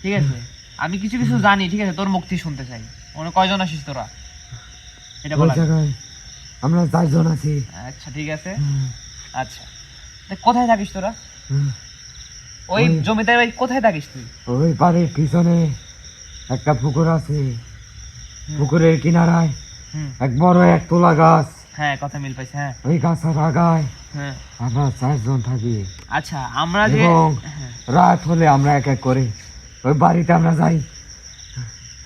ঠিক আছে, আমি কিছু কিছু জানি, ঠিক আছে? তোর মুক্তি শুনতে চাই। ওখানে কয়জন আসিস তোরা, এটা ওই বল আগে। জায়গায় আমরা 4 জন আছি। আচ্ছা ঠিক আছে, হুম, আচ্ছা। তা কোথায় থাকিস তোরা? হুম। ওই ওই- জমিদার বাড়ি কোথায় থাকিস তুই? ওই বাড়ির পিছনে একটা পুকুর আছে। পুকুরের কিনারায় হুম, এক বড় এক তুলা গাছ। হ্যাঁ, কথা মিল পাইছে, হ্যাঁ ওই গাছের আগায় হ্যাঁ। আমরা 4 জন থাকি। আচ্ছা, আমরা যে এবং হ্যাঁ, রাত হলে আমরা এক এক করে ওই বাড়িতে আমরা যাই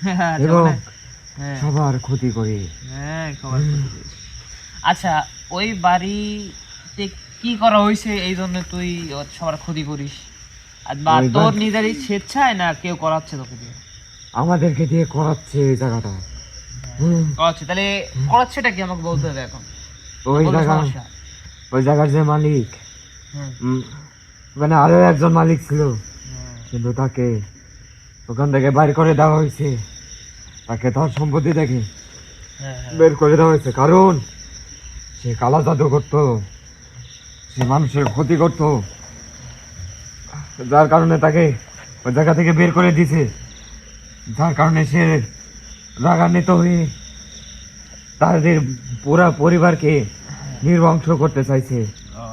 হ্যাঁ, আচ্ছা, এবং হ্যাঁ সবার ক্ষতি করি। হ্যাঁ, খবর পেয়েছি। আচ্ছা, ওই বাড়িতে কি করা হয়েছে এই জন্য তুই সবার ক্ষতি করিস? আর বা ওই তোর বাড়ি- নিজেরই স্বেচ্ছায় না কেউ করাচ্ছে তোকে দিয়ে? আমাদেরকে দিয়ে করাচ্ছে এই জায়গাটা। হুম, করাচ্ছে, তাহলে করাচ্ছেটা কি আমাকে বলতে হবে এখন। ওই বলতে জায়গা সমস্যা। ওই জায়গার যে মালিক, হুম, ওখানে আরো একজন মালিক ছিল, হুম, কিন্তু তাকে ওখান থেকে বাইর করে দেওয়া হয়েছে। তাকে তার সম্পত্তি থেকে হ্যাঁ, হ্যাঁ। বের করে দেওয়া হয়েছে, কারণ সে কালা জাদু করতো, সে মানুষের ক্ষতি করতো, যার কারণে তাকে ওই জায়গা থেকে বের করে দিছে। যার কারণে সে রাগান্বিত হয়ে তাদের পুরা পরিবারকে নির্বংশ করতে চাইছে, ও,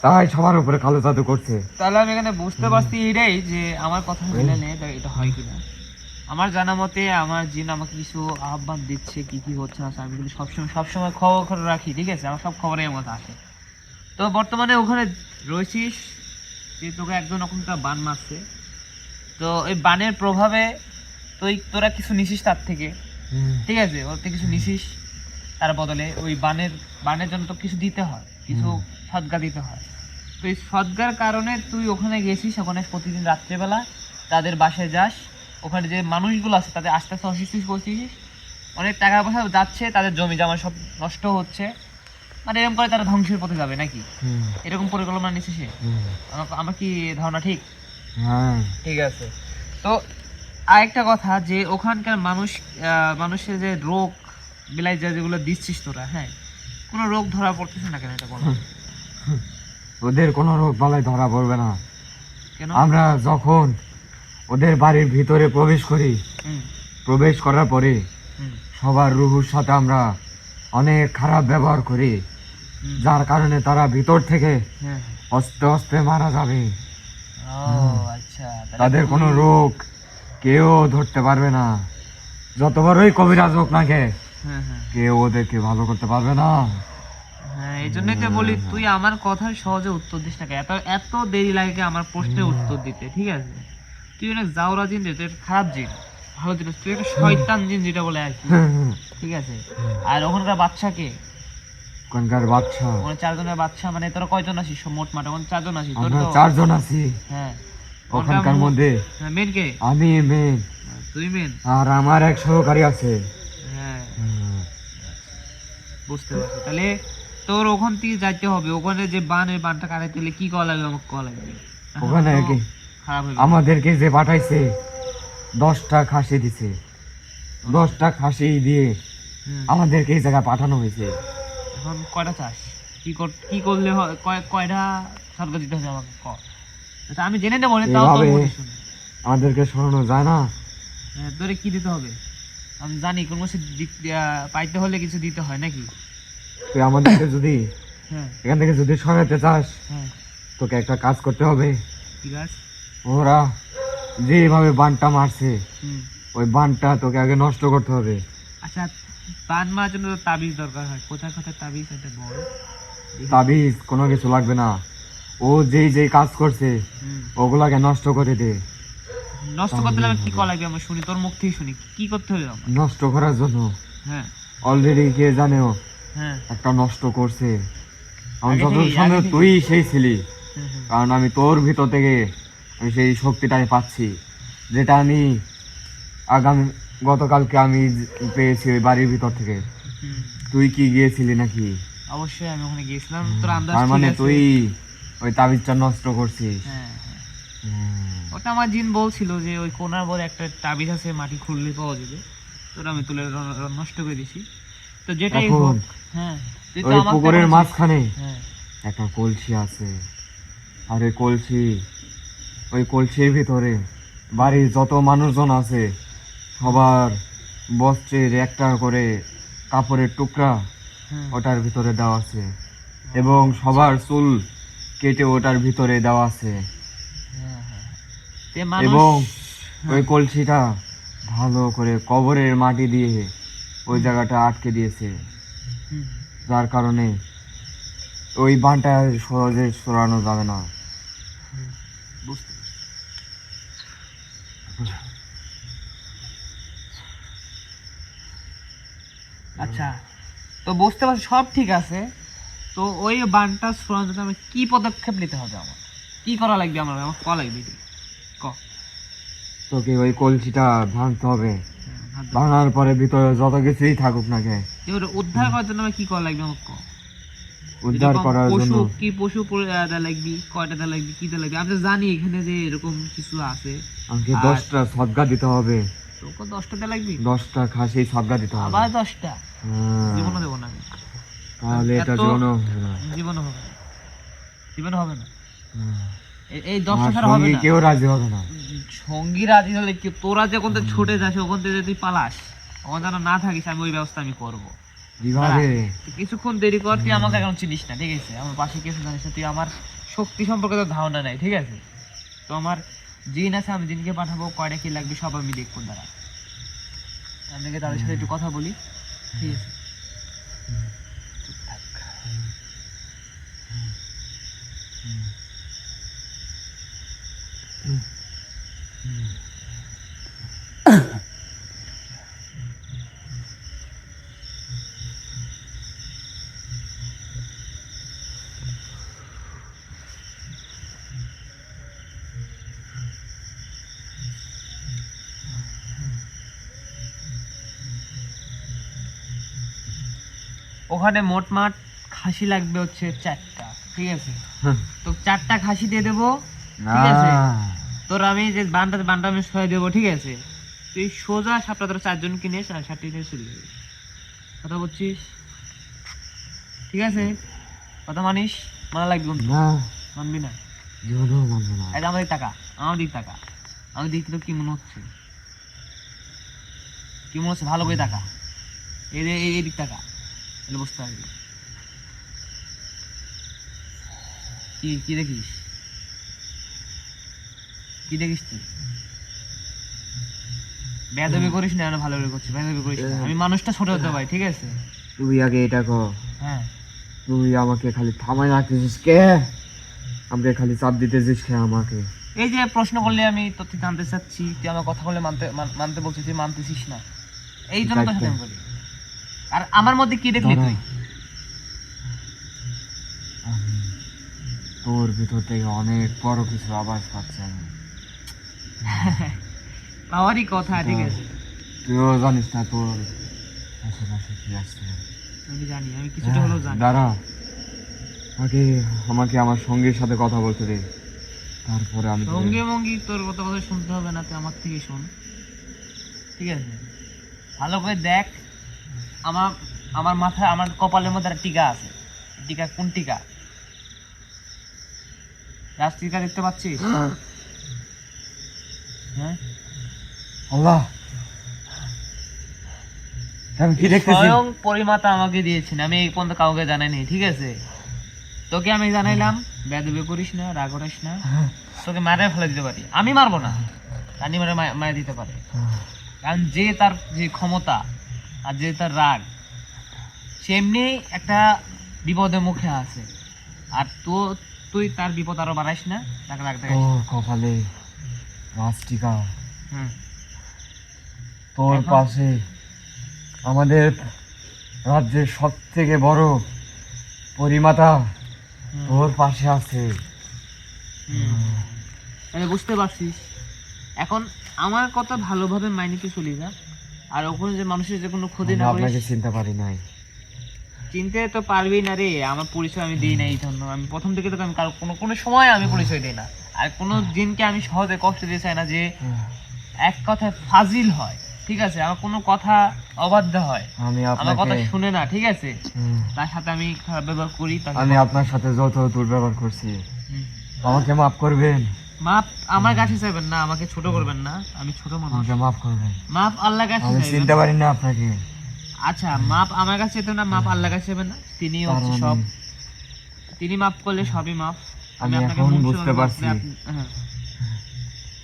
তাই সবার উপরে কালো জাদু করছে। তাহলে আমি এখানে বুঝতে পারছি এটাই যে আমার কথা মিলে নে, দেখ এটা হয় কিনা। আমার জানা মতে আমার জিন আমাকে কিছু আহ্বান দিচ্ছে, কি কি হচ্ছে না হচ্ছে, আমি কিন্তু সবসময় খবর রাখি, ঠিক আছে? আমার সব খবরে আমার মধ্যে আসে। তো বর্তমানে ওখানে রয়েছিস যে তোকে একজন ওখানকার বান মারছে, তো ওই বানের প্রভাবে তোরা কিছু নিছিস তার থেকে, ঠিক আছে? ওর থেকে কিছু নিছিস, তার বদলে ওই বানের জন্য তো কিছু দিতে হয়, কিছু সদগা দিতে হয়। তো এই সদগার কারণে তুই ওখানে গেছিস, ওখানে প্রতিদিন রাত্রেবেলা তাদের বাসায় যাস, ওখানে যে মানুষগুলো আছে তাদের আস্তে আস্তে অসুস্থ করছিস, অনেক টাকা পয়সা যাচ্ছে, তাদের জমি জমা সব নষ্ট হচ্ছে, মানে এরকম করে তারা ধ্বংসের পথে যাবে নাকি? এরকম পরিকল্পনা নিচ্ছে সে? আমার কি ধারণা ঠিক? হ্যাঁ, ঠিক আছে। তো আরেকটা কথা, যে ওখানকার মানুষের যে রোগ বেলায় যেগুলো দিচ্ছিস তোরা, হ্যাঁ, কোনো রোগ ধরা পড়তেছে না কেন, এটা বলো। ওদের কোনো রোগ বালাই ধরা পড়বে না। কেন? আমরা যখন ওদের বাড়ির ভিতরে প্রবেশ করি, হুম, প্রবেশ করার পরে হুম, সবার রুহুর সাথে আমরা অনেক খারাপ ব্যবহার করি, হুম, যার কারণে তারা ভিতর থেকে হ্যাঁ। আস্তে আস্তে মারা যাবে। ও আচ্ছা, তাহলে তাদের কোনো রোগ কেউ ধরতে পারবে না, যত বড়ই কবিরাজ হোক না কে, হ্যাঁ, হ্যাঁ, কেউ ওদেরকে ভালো করতে পারবে না। হ্যাঁ, এই জন্যই তো বলি তুই আমার কথার সহজে উত্তর দিস না কেন? এত এত দেরি লাগে কি আমার প্রশ্নের উত্তর দিতে, ঠিক আছে? তুই অনেক জাউরা জিন রে, তুই একটা খারাপ জিন, ভালো জিনিস, তুই একটা শয়তান জিন যেটা বলে আর কি, ঠিক আছে? আর ওখানকার বাচ্চাকে, ওখানকার বাচ্চা ওখানে 4 জনের বাচ্চা, মানে তোরা কয়জন আছিস মোট মাঠে? ওখানে 4 জন আছিস তোর আমরা তো? 4 জন আছি। হ্যাঁ, ওখানকার মধ্যে মেন কে? আমি মেন, তুই মেন? আর আমার এক সহকারী আছে। হ্যাঁ, বুঝতে পারছি। তাহলে তোর ওখান থেকে যাইতে হবে, ওখানে যে বানটা কাটাইতে হলে কি করা লাগবে আমাকে করা লাগবে। এখন ওখানে তো কি খারাপ হয়ে আমাদেরকে যে পাঠাইছে 10টা খাসি দিছে, 10টা খাসি দিয়ে হুম। আমাদেরকে এই জায়গায় পাঠানো হয়েছে। এখন কয়টা চাস? কি করলে হয়? কয়টা সরকার দিতে হবে আমাকে ক। আচ্ছা, আমি জেনে নেবো না, তাও তো এভাবে বলিস শুনে। আমাদেরকে সরানো যায় না। হ্যাঁ, তোরে কি দিতে হবে? আমি জানি কোন কিছু পাইতে হলে কিছু দিতে হয় নাকি? তুই আমাদেরকে যদি হ্যাঁ, এখান থেকে যদি সরাতে চাস, হ্যাঁ, তোকে একটা কাজ করতে হবে। ঠিক আছে। ওরা যেভাবে বানটা মারছে, হুম। ওই বানটা তোকে আগে নষ্ট করতে হবে। আচ্ছা, বান মারার জন্য তো তাবিজ দরকার হয়, কোথায় কোথায় তাবিজ এটা বল। তাবিজ কোনো কিছু লাগবে না, ও যেই যেই কাজ করছে হুম, ওগুলাকে নষ্ট করে দে। নষ্ট করতে হলে কি করা লাগবে আমরা শুনি, তোর মুখ থেকে শুনি কি করতে হবে আমার। নষ্ট করার জন্য হ্যাঁ অলরেডি কে জানেও হ্যাঁ একটা নষ্ট করছে। আমি আগে যত থেকেই, সামনে আগে থেকেই। তুই সেই ছিলি, হুম, হুম, কারণ আমি তোর ভিতর থেকে আমি সেই শক্তিটা আমি পাচ্ছি, যেটা আমি আগামী গতকালকে আমি পেয়েছি ওই বাড়ির ভিতর থেকে। হুম। তুই কি গিয়েছিলি নাকি? অবশ্যই আমি ওখানে গিয়েছিলাম, তোর আন্দাজ তার ঠিক মানে আছে। তুই ওই তাবিজটা নষ্ট করছিস। হ্যাঁ হ্যাঁ। হুম। ওটা আমার জিন বলছিল যে ওই কোনার বলে একটা তাবিজ আছে, মাটি খুললে পাওয়া যাবে, তোর আমি তুলে নষ্ট করে দিছি। তো যেটাই এখন হোক, হ্যাঁ তুই তো ওই আমাকে পুকুরের বলেছিস। মাঝখানে হ্যাঁ একটা কলসি আছে, আর ওই কলসির ভিতরে বাড়ির যত মানুষজন আছে সবার বস্ত্রের একটা করে কাপড়ের টুকরা হুম, ওটার ভিতরে দেওয়া আছে, এবং সবার চুল কেটে ওটার ভিতরে দেওয়া আছে, হ্যাঁ, হ্যাঁ। তে মানুষ, এবং হ্যাঁ। ওই কলসিটা ভালো করে কবরের মাটি দিয়ে ওই জায়গাটা আটকে দিয়েছে, হুম, যার কারণে ওই বানটা সহজে সরানো যাবে না। বুঝতে পারছি। আচ্ছা, তো বুঝতে পারছি, সব ঠিক আছে। তো ওই বানটা সরানোর জন্য আমি কি পদক্ষেপ নিতে হবে, আমার কি করা লাগবে, আমার আমার ক লাগবে এটি? ক। তোকে ওই কলসিটা ভাঙতে হবে, হাত ধর। ভাঙার পরে ভিতরে যত কিছুই থাকুক না কেন, যে ওটা উদ্ধার করার জন্য আমার কি করা লাগবে, আমার ক। উদ্ধার এরকম করার পশু, জন্য কি পশু দেওয়া লাগবে, কয়টা দেওয়া লাগবে, কি দেওয়া লাগবে? আমি তো জানি এখানে যে এরকম কিছু আছে। আমাকে আর 10টা সদগা দিতে হবে, তোকে 10টা দেওয়া লাগবে, 10টা খাসি সদগা দিতে হবে। আবার 10টা? হ্যাঁ, জীবনও দেবো না আমি। তাহলে এটা এত- জীবনও হবে না। জীবনও হবে না, জীবনও হবে না। হ্যাঁ। এই 10টা আমার ছাড়া হবে সঙ্গে না। কেউ রাজি হবে না। সঙ্গী রাজি হলে কি, তোরা যখন তো ছুটে যাস ওখান থেকে তুই পালাস, ওখানে যেন না থাকিস, আমি ওই ব্যবস্থা আমি করবো। কিভাবে? তুই কিছুক্ষণ দেরি কর, তুই আমাকে এখন চিনিস না, ঠিক আছে? আমার পাশে কিছু জানিস না, তুই আমার শক্তি সম্পর্কে তো ধারণা নাই, ঠিক আছে? তো আমার জিন আছে, আমি জিনকে পাঠাবো, কয়টা কি লাগবে সব আমি দেখবো। দাঁড়া, আমি আগে তাদের সাথে একটু কথা বলি, ঠিক আছে? চুপ থাক। ওখানে মোটমাট খাসি লাগবে হচ্ছে 4টা, ঠিক আছে? তো 4টা খাসি দিয়ে দেবো, ঠিক আছে? তোর আমি যে বানটা আমি সয়ে দেবো, ঠিক আছে? তুই সোজা সাপটা তোর 4 জন কিনে 60টি নিয়ে চলে যাবি। কথা বলছিস? ঠিক আছে? কথা মানিস? মানা লাগবে কিন্তু, না, মানবি না? জীবনও মানবো না। এটা আমার দিক টাকা, আমার দিক টাকা, আমি দেখতে তো কি মনে হচ্ছে, কি মনে হচ্ছে? ভালো করে টাকা, এই দিক টাকা, তাহলে বুঝতে পারবি। কি কি দেখিস, কি দেখিস তুই? বেয়াদবি করিস না, আমি ভালো করে করছি, বেয়াদবি করিস না। আমি মানুষটা ছোট হতে পারি, ঠিক আছে? তুই আগে এটা কর, হ্যাঁ, তুই আমাকে খালি থামাই রাখতেছিস কে? আমাকে খালি চাপ দিতেছিস কে আমাকে? এই যে প্রশ্ন করলে আমি তো তুই জানতে চাচ্ছি, তুই আমার কথা বলে মানতে বলছিস, তুই মানতেছিস না, এই জন্য তোর সাথে আমি বলি। আর আমার মধ্যে কি দেখলি তুই? আমি তোর ভিতর থেকে অনেক বড় কিছু আওয়াজ পাচ্ছি আমি। পাওয়ারই কথা, ঠিক আছে? তুইও জানিস না তোর আশেপাশে কি আসছে। আমি জানি, আমি কিছুটা হলেও জানি। দাঁড়া, আমাকে আমার সঙ্গীর সাথে কথা বলতে দে, তারপরে আমি তোকে- সঙ্গে মঙ্গি তোর কথা কথা শুনতে হবে না, তুই আমার থেকে শোন, ঠিক আছে? ভালো করে দেখ, আমার আমার মাথায়, আমার কপালের মধ্যে একটা টিকা আছে। টিকা কোন টিকা? রাজ টিকা দেখতে পাচ্ছিস? হ্যাঁ, আল্লাহ, আমি কি দেখতেছি? স্বয়ং পরিমাতা আমাকে দিয়েছেন, আমি এই পর্যন্ত কাউকে জানাইনি, ঠিক আছে? তোকে আমি জানাইলাম, বেয়াদবি করিস না, রাগ করিস না, তোকে মারে ফেলে দিতে পারি, আমি মারবো না, রানী মারে মারা দিতে পারে। কারণ যে তার যে ক্ষমতা আর যে তার রাগ, সে এমনি একটা বিপদের মুখে আছে। আর তুই তার বিপদ আরো বাড়াইস না, তাকে রাগ দেখাইস না। তোর কপালে রাজটিকা হুম। তোর এখন? পাশে আমাদের রাজ্যের সব থেকে বড় পরিমাতা তোর পাশে আছে। আমি বুঝতে পারছিস। এখন আমার কথা ভালোভাবে মাইনেতে চলি যা, আর ওখানে যে মানুষের যে কোনো ক্ষতি আমি না আপনাকে করিস। চিনতে পারি নাই। চিনতে তো পারবি না রে, আমার পরিচয় আমি দিই না এই জন্য। আমি প্রথম থেকে তো আমি কারো কোনো সময় আমি পরিচয় দিই না, আর কোনো দিনকে আমি সহজে কষ্ট দিতে চাই না যে এক কথায় ফাজিল হয়, ঠিক আছে, আমার কোনো কথা অবাধ্য হয়, আমি আমার কথা আপনাকে শুনে না, ঠিক আছে, হুম, তার সাথে আমি খারাপ ব্যবহার করি তাকে আমি আপনার সাথে যত দুর্ব্যবহার করছি হুম। আমাকে মাফ করবেন। মাপ আমার কাছে চাইবেন না, আমাকে ছোট করবেন না, আমি ছোট মানুষ। আমাকে মাফ করবেন। মাপ আল্লাহর কাছে আমি চাইবেন। চিনতে পারি না আপনাকে। আচ্ছা, মাপ আমার কাছে তো না, মাপ আল্লাহর কাছে চাইবেন না, তিনি তার হচ্ছে মানে সব, তিনি মাপ করলে সবই মাপ। আমি আপনাকে এখন মুখ বুঝতে শোনাবো, পারছি। হ্যাঁ।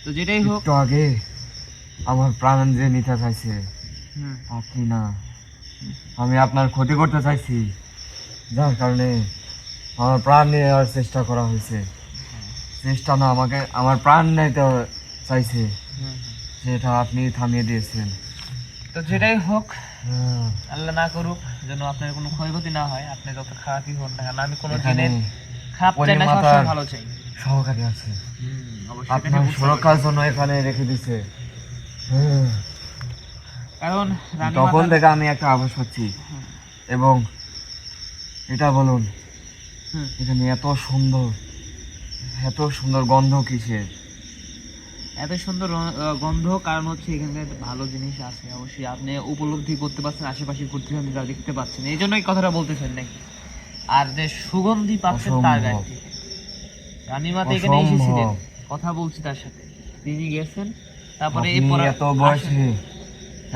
তো যেটাই হোক, একটু আগে আমার প্রাণ যে নিতে চাইছে হুম, আপনি না, আমি আপনার ক্ষতি করতে চাইছি, যার কারণে আমার প্রাণ নেওয়ার চেষ্টা করা হয়েছে। চেষ্টা না, আমাকে আমার প্রাণ নিতে চাইছে, হুম। সেটা আপনি থামিয়ে দিয়েছেন। তো যেটাই হোক, হ্যাঁ, আল্লাহ না করুক যেন আপনার কোনো ক্ষয়ক্ষতি না হয়, আপনি যত খারাপই হন না কেন, আমি কোনো এখানে দিনের খারাপ চাই না, পরিমাতার সবসময় ভালো চাই। সহকারী আছে, অবশ্যই এটা আপনার নিয়ে বুঝতে সুরক্ষার জন্য এখানে রেখে দিছে। হ্যাঁ, পারি। কারণ রানী তখন মাতার- থেকে আমি একটা আভাস পাচ্ছি। এবং এটা বলুন, হুম। এখানে এত সুন্দর গন্ধ কিসের? এত সুন্দর গন্ধ, কারণ হচ্ছে এখানে একটা ভালো জিনিস আছে, অবশ্যই আপনি উপলব্ধি করতে পারছেন, আশেপাশে ঘুরতে আপনি যা দেখতে পাচ্ছেন, এই জন্যই কথাটা বলতেছেন নাকি। আর যে সুগন্ধি পাচ্ছেন তার গায়ে অসম্ভব। থেকে, রানীমাতা এখানে অসম্ভব। এসেছিলেন, কথা বলছি তার সাথে, তিনি গেছেন, তারপরে এই আপনি পরা- এত বয়সে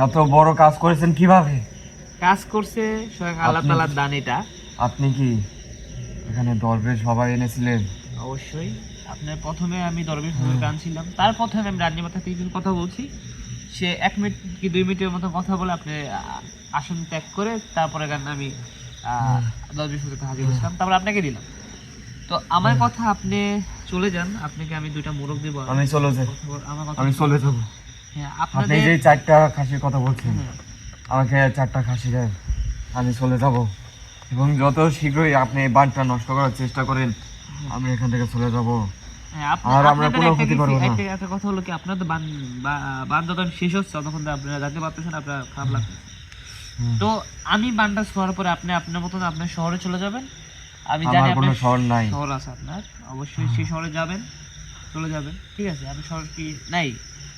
এত বড় কাজ করেছেন কিভাবে? কাজ করছে স্বয়ং আল্লাহ আপনি- তাআলার দান এটা। আপনি কি এখানে দরবেশ সবাই এনেছিলেন? অবশ্যই আপনার প্রথমে আমি দরবেশ হুজুরকে আনছিলাম, তার প্রথমে আমি রানীমাতা থেকে কিছু কথা বলছি, সে 1 মিনিট কি 2 মিনিটের মতো কথা বলে আপনি আসন ত্যাগ করে তারপরে গান আমি দরবেশ হুজুরকে হাজির হয়েছিলাম, তারপর আপনাকে দিলাম। তো আমার কথা আপনি চলে যান, আপনাকে আমি 2টা মোরগ দিব। আমি চলে যাই, আমার কথা আমি চলে যাব। হ্যাঁ, আপনি আপনাদের যে 4টা খাসির কথা বলছেন, হ্যাঁ, আমাকে 4টা খাসি দেন, আমি চলে যাব। এবং যত শীঘ্রই আপনি এই বাঁধটা নষ্ট করার চেষ্টা করেন, আমি এখান থেকে চলে যাব। হ্যাঁ, আর আমরা আপনাদের কোনো একটা ক্ষতি করবো না। একটা কথা হলো কি, আপনার তো বান যখন শেষ হচ্ছে ততক্ষণ তো আপনারা জানতে পারতেছেন, আপনার খারাপ লাগছে। হুম। তো আমি বানটা শোয়ার পরে আপনি আপনার মতন আপনার শহরে চলে যাবেন। আমি আমার জানি কোনো আপনার শহর নাই। শহর আছে আপনার, অবশ্যই সেই শহরে যাবেন, চলে যাবেন, ঠিক আছে। আপনি শহর কি নাই,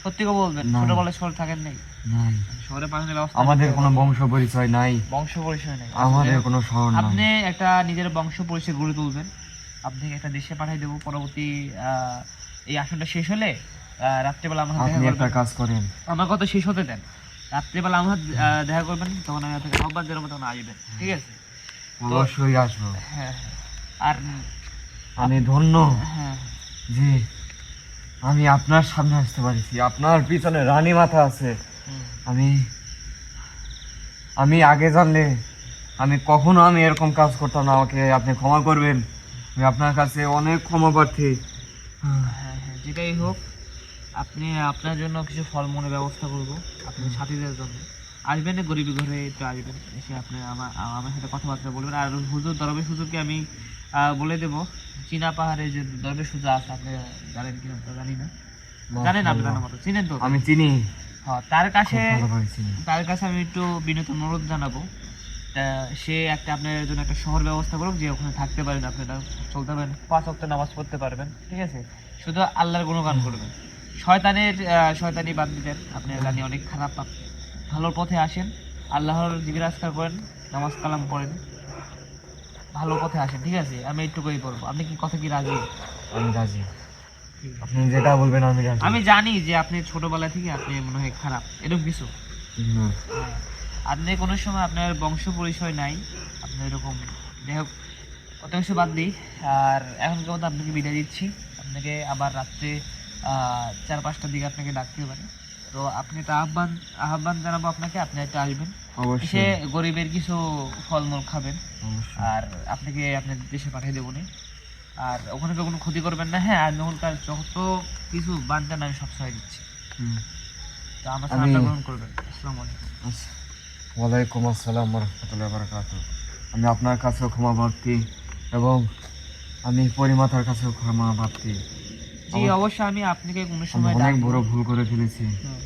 সত্যি কথা বলবেন, না। ছোটবেলায় শহর থাকেন নাই, নাই, শহরে পাঠানোর ব্যবস্থা আমাদের করতে কোনো হবে। বংশ পরিচয় নাই, বংশ পরিচয় নেই, আমাদের কোনো শহর নাই। আপনি একটা নিজের বংশ পরিচয় গড়ে তুলবেন, আপনি একটা দেশে পাঠিয়ে দেবো পরবর্তী এই আসনটা শেষ হলে রাত্রেবেলা আমার সাথে দেখা আপনি একটা করবেন। কাজ করেন, আমার কথা শেষ হতে দেন, রাত্রেবেলা আমার সাথে, দেখা করবেন, তখন আমি আপনাকে আহ্বান জানাবো, তখন আসবেন, ঠিক আছে। অবশ্যই আসবো। হ্যাঁ, আর আমি ধন্য হ্যাঁ, যে আমি আপনার সামনে আসতে পারছি, আপনার পিছনে রানী মাথা আছে। হুম, আমি আগে জানলে আমি কখনো এরকম কাজ করতাম না। আমাকে আপনি ক্ষমা করবেন, আমি আপনার কাছে অনেক ক্ষমা প্রার্থী। হ্যাঁ, হ্যাঁ, যেটাই হোক, আপনি আপনার জন্য কিছু ফলমূলের ব্যবস্থা করব, আপনার সাথীদের জন্য আসবেন, গরিবী ঘরে একটু আসবেন, এসে আপনি আমার সাথে কথাবার্তা বলবেন। আর হুজুর, দরবেশ হুজুরকে আমি বলে দেবো, চীনা পাহাড়ে যে দরবেশ হুজুর আছে, আপনি জানেন কিনা তো জানি না, জানেন আপনি জানার মতো, চিনেন তো? আমি চিনি, হ্যাঁ, তার কাছে খুব ভালোভাবে চিনি। তার কাছে আমি একটু বিনীত অনুরোধ জানাবো, সে একটা আপনার জন্য একটা শহর ব্যবস্থা করুক, যে ওখানে থাকতে পারেন, আপনারা চলতে পারেন, 5 ওয়াক্ত নামাজ পড়তে পারবেন, ঠিক আছে, শুধু আল্লাহর গুণগান করবেন, শয়তানি বাদ দিতেন, আপনি জানি অনেক খারাপ, ভালোর পথে আসেন, আল্লাহর জিকির আজকার করেন, নামাজ কালাম পড়েন, ভালো পথে আসেন, ঠিক আছে। আমি একটুকুই বলবো, আপনি কি কথা কি রাজি? আমি রাজি, আপনি যেটা বলবেন আমি রাজি। আমি জানি যে আপনি ছোটবেলা থেকে আপনি মনে হয় খারাপ, এরকম কিছু না, হ্যাঁ, আপনি কোনো সময় আপনার বংশ পরিচয় নাই, আপনি এরকম, যাই হোক, কত কিছু বাদ দিই। আর এখন কেমন আপনাকে বিদায় দিচ্ছি, আপনাকে আবার রাত্রে 4-5টার দিকে আপনাকে ডাকতে পারে, তো আপনি একটা আহ্বান জানাবো আপনাকে, আপনি একটা আসবেন, এসে অবশ্যই গরিবের কিছু ফলমূল খাবেন, অবশ্যই। আর আপনাকে আপনার দেশে পাঠিয়ে দেবো নি, আর ওখানে তো কোনো ক্ষতি করবেন না। হ্যাঁ, আর ওখানকার যত কিছু বানটান আমি সব সহায় দিচ্ছি। হুম। তো আমার আমি- সালামটা গ্রহণ করবেন। আসসালামু আলাইকুম। ওয়ালাইকুম আসসালাম রহমতুল্লাহ বারাকাত। আমি আপনার কাছেও ক্ষমা প্রার্থী এবং আমি পরিমাতার কাছেও ক্ষমা প্রার্থী। জি অবশ্যই আমি আপনাকে কোনো আমি সময় অনেক ডাকবো। বড় ভুল করে ফেলেছি। হুম,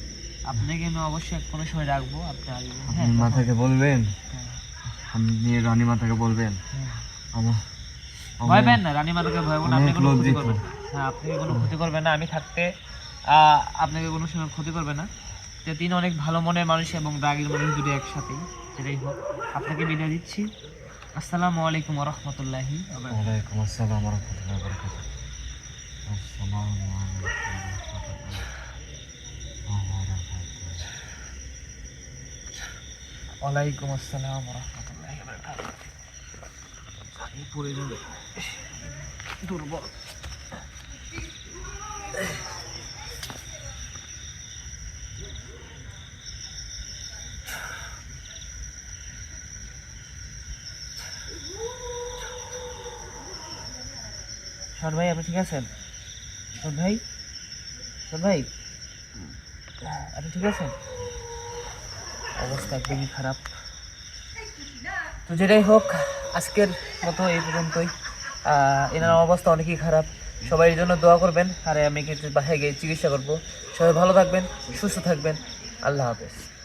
আপনাকে আমি অবশ্যই কোনো সময় ডাকবো, আপনি আসবেন। আপনি হ্যাঁ মাতাকে বলবেন, হ্যাঁ, আপনি রানী মাতাকে বলবেন হ্যাঁ। আমার ভয় পেন না, রানী মাতাকে ভয় পাবেন না, আপনি অনেক কোনো ক্ষতি লজ্জিত। করবেন না। হ্যাঁ, আপনি কোনো ক্ষতি করবেন না, আমি থাকতে আপনাকে কোনো সময় ক্ষতি করবে না। যে তিনি অনেক ভালো মনের মানুষ এবং রাগের মানুষ দুটো একসাথেই। যেটাই হোক, আপনাকে বিদায় দিচ্ছি। আসসালামু আলাইকুম ওয়া রাহমাতুল্লাহি ওয়া বারাকাতুহু। ওয়ালাইকুম আসসালাম রহমতুল্লাহ বারাকাত। আসসালামু আলাইকুম ওয়ালাইকুম আসসালাম ওয়া রাহমাতুল্লাহি ওয়া বারাকাতুহু। এই পড়ে যাবে, দুর্বল। শোন ভাই, আপনি ঠিক আছেন? শোন ভাই, শোন ভাই, আপনি ঠিক আছেন? অবস্থা একদমই খারাপ। তো যেটাই হোক, আজকের মতো এই পর্যন্তই। এনার অবস্থা অনেকই খারাপ, সবাই এর জন্য দোয়া করবেন। আর আমি কিন্তু বাসায় গিয়ে চিকিৎসা করবো। সবাই ভালো থাকবেন, সুস্থ থাকবেন। আল্লাহ হাফেজ।